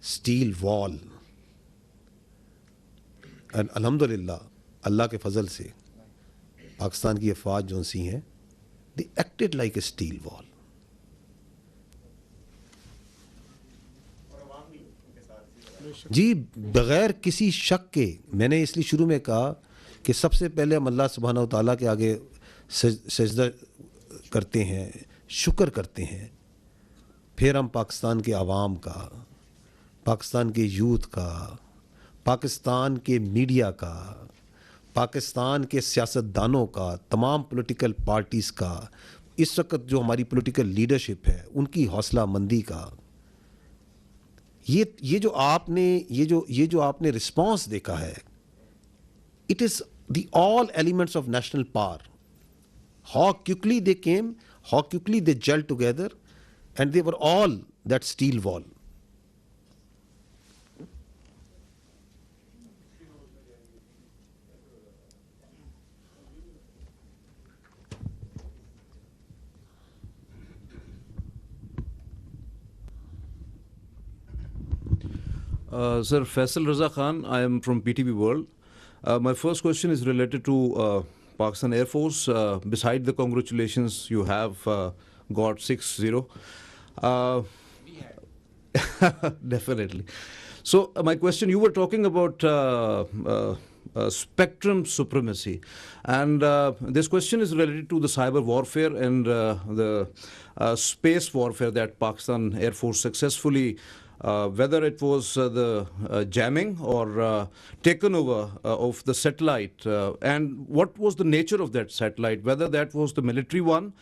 اسٹیل وال. اینڈ الحمدللہ اللہ کے فضل سے پاکستان کی افواج جو سی ہیں دے ایکٹڈ لائک اے اسٹیل وال. جی بغیر کسی شک کے میں نے اس لیے شروع میں کہا کہ سب سے پہلے ہم اللہ سبحانہ و تعالیٰ کے آگے سجدہ کرتے ہیں شکر کرتے ہیں. پھر ہم پاکستان کے عوام کا پاکستان کے یوتھ کا پاکستان کے میڈیا کا پاکستان کے سیاستدانوں کا تمام پولیٹیکل پارٹیز کا اس وقت جو ہماری پولیٹیکل لیڈرشپ ہے ان کی حوصلہ مندی کا یہ جو آپ نے رسپانس دیکھا ہے it is the all elements of national power. How quickly they came, how quickly they gel together and they were all that steel wall. Sir Faisal Raza Khan, I am from PTV World. My first question is related to Pakistan Air Force. Beside the congratulations, you have got 6-0. Definitely. So my question, you were talking about spectrum supremacy, and this question is related to the cyber warfare and the space warfare that Pakistan Air Force successfully, whether it was the jamming or taken over of the satellite, and what was the nature of that satellite, whether that was the military one,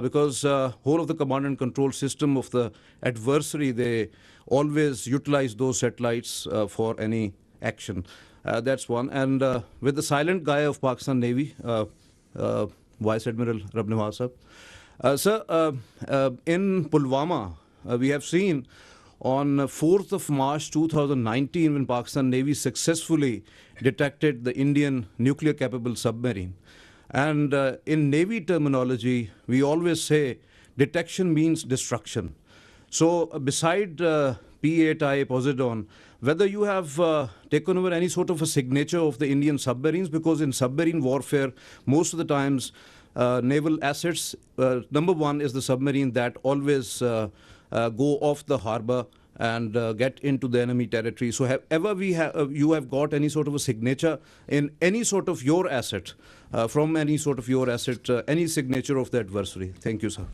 because whole of the command and control system of the adversary, they always utilize those satellites for any action. That's one. And with the silent guy of Pakistan Navy, Vice Admiral Rab Nawaz Sahab. Sir, in Pulwama, we have seen on 4th of March 2019 when Pakistan Navy successfully detected the Indian nuclear-capable submarine. And in Navy terminology, we always say detection means destruction. So beside P-8I Poseidon, whether you have taken over any sort of a signature of the Indian submarines, because in submarine warfare, most of the times naval assets, number one is the submarine that always go off the harbor and get into the enemy territory. So have ever you have got any sort of a signature in any sort of your asset, from any sort of your asset, any signature of the adversary? Thank you, sir.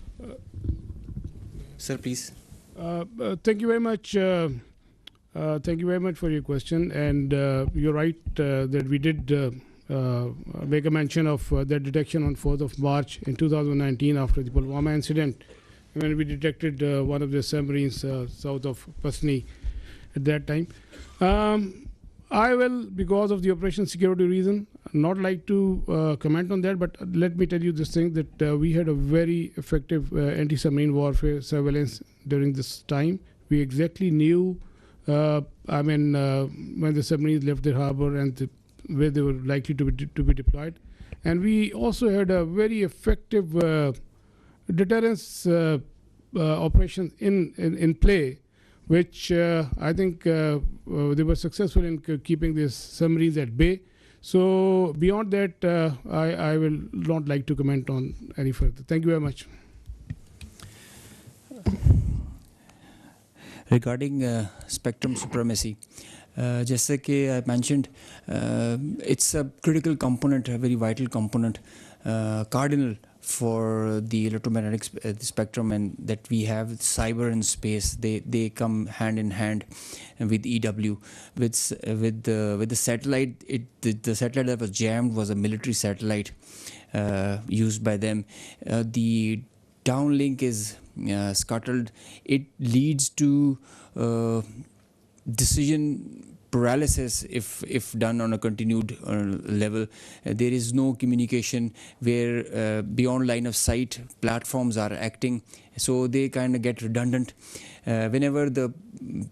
Sir, please. Thank you very much. Thank you very much for your question. And you're right that we did make a mention of that detection on 4th of March in 2019 after the Pulwama incident, when we detected one of the submarines south of Pasni at that time. I will, because of the operation security reason, not like to comment on that, but let me tell you this thing, that we had a very effective anti-submarine warfare surveillance during this time. We exactly knew, when the submarines left the harbor and where they were likely to be deployed. And we also had a very effective deterrence operation in play, which I think they were successful in keeping these submarines at bay. So beyond that, I will not like to comment on any further. Thank you very much. Regarding spectrum supremacy, जैसे कि I mentioned, it's a critical component, a very vital component, cardinal for the electromagnetic spectrum, and that we have cyber and space. They come hand in hand with EW. With the satellite, the satellite that was jammed was a military satellite used by them. The downlink is scuttled. It leads to decision paralysis if done on a continued level. There is no communication where beyond line of sight platforms are acting, so they kind of get redundant. Whenever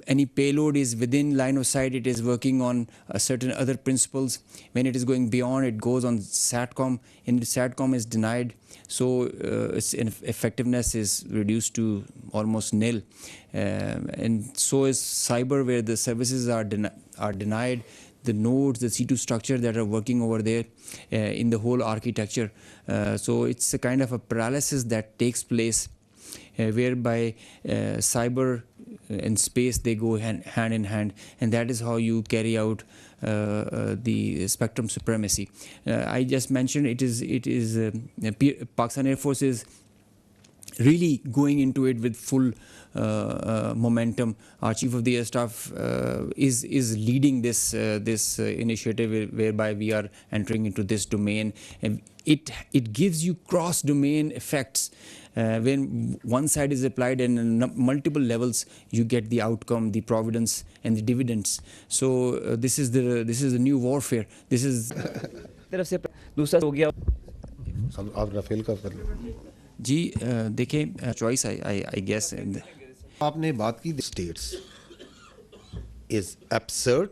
any payload is within line of sight, it is working on certain other principles. When it is going beyond, it goes on SATCOM, and the SATCOM is denied, so its effectiveness is reduced to almost nil. And so is cyber, where the services are denied, the nodes, the C2 structure that are working over there in the whole architecture. So it's a kind of a paralysis that takes place, whereby cyber and space, they go hand in hand, and that is how you carry out the spectrum supremacy. I just mentioned it is Pakistan Air Force is really going into it with full momentum. Our Chief of the Air Staff is leading this initiative, whereby we are entering into this domain, and it gives you cross-domain effects. When one side is applied and multiple levels, you get the outcome, the providence and the dividends. So this is the new warfare. This is तरफ से दूसरा हो गया आप Rafale का कर लो जी देखें choice I guess आपने बात की स्टेट्स is absurd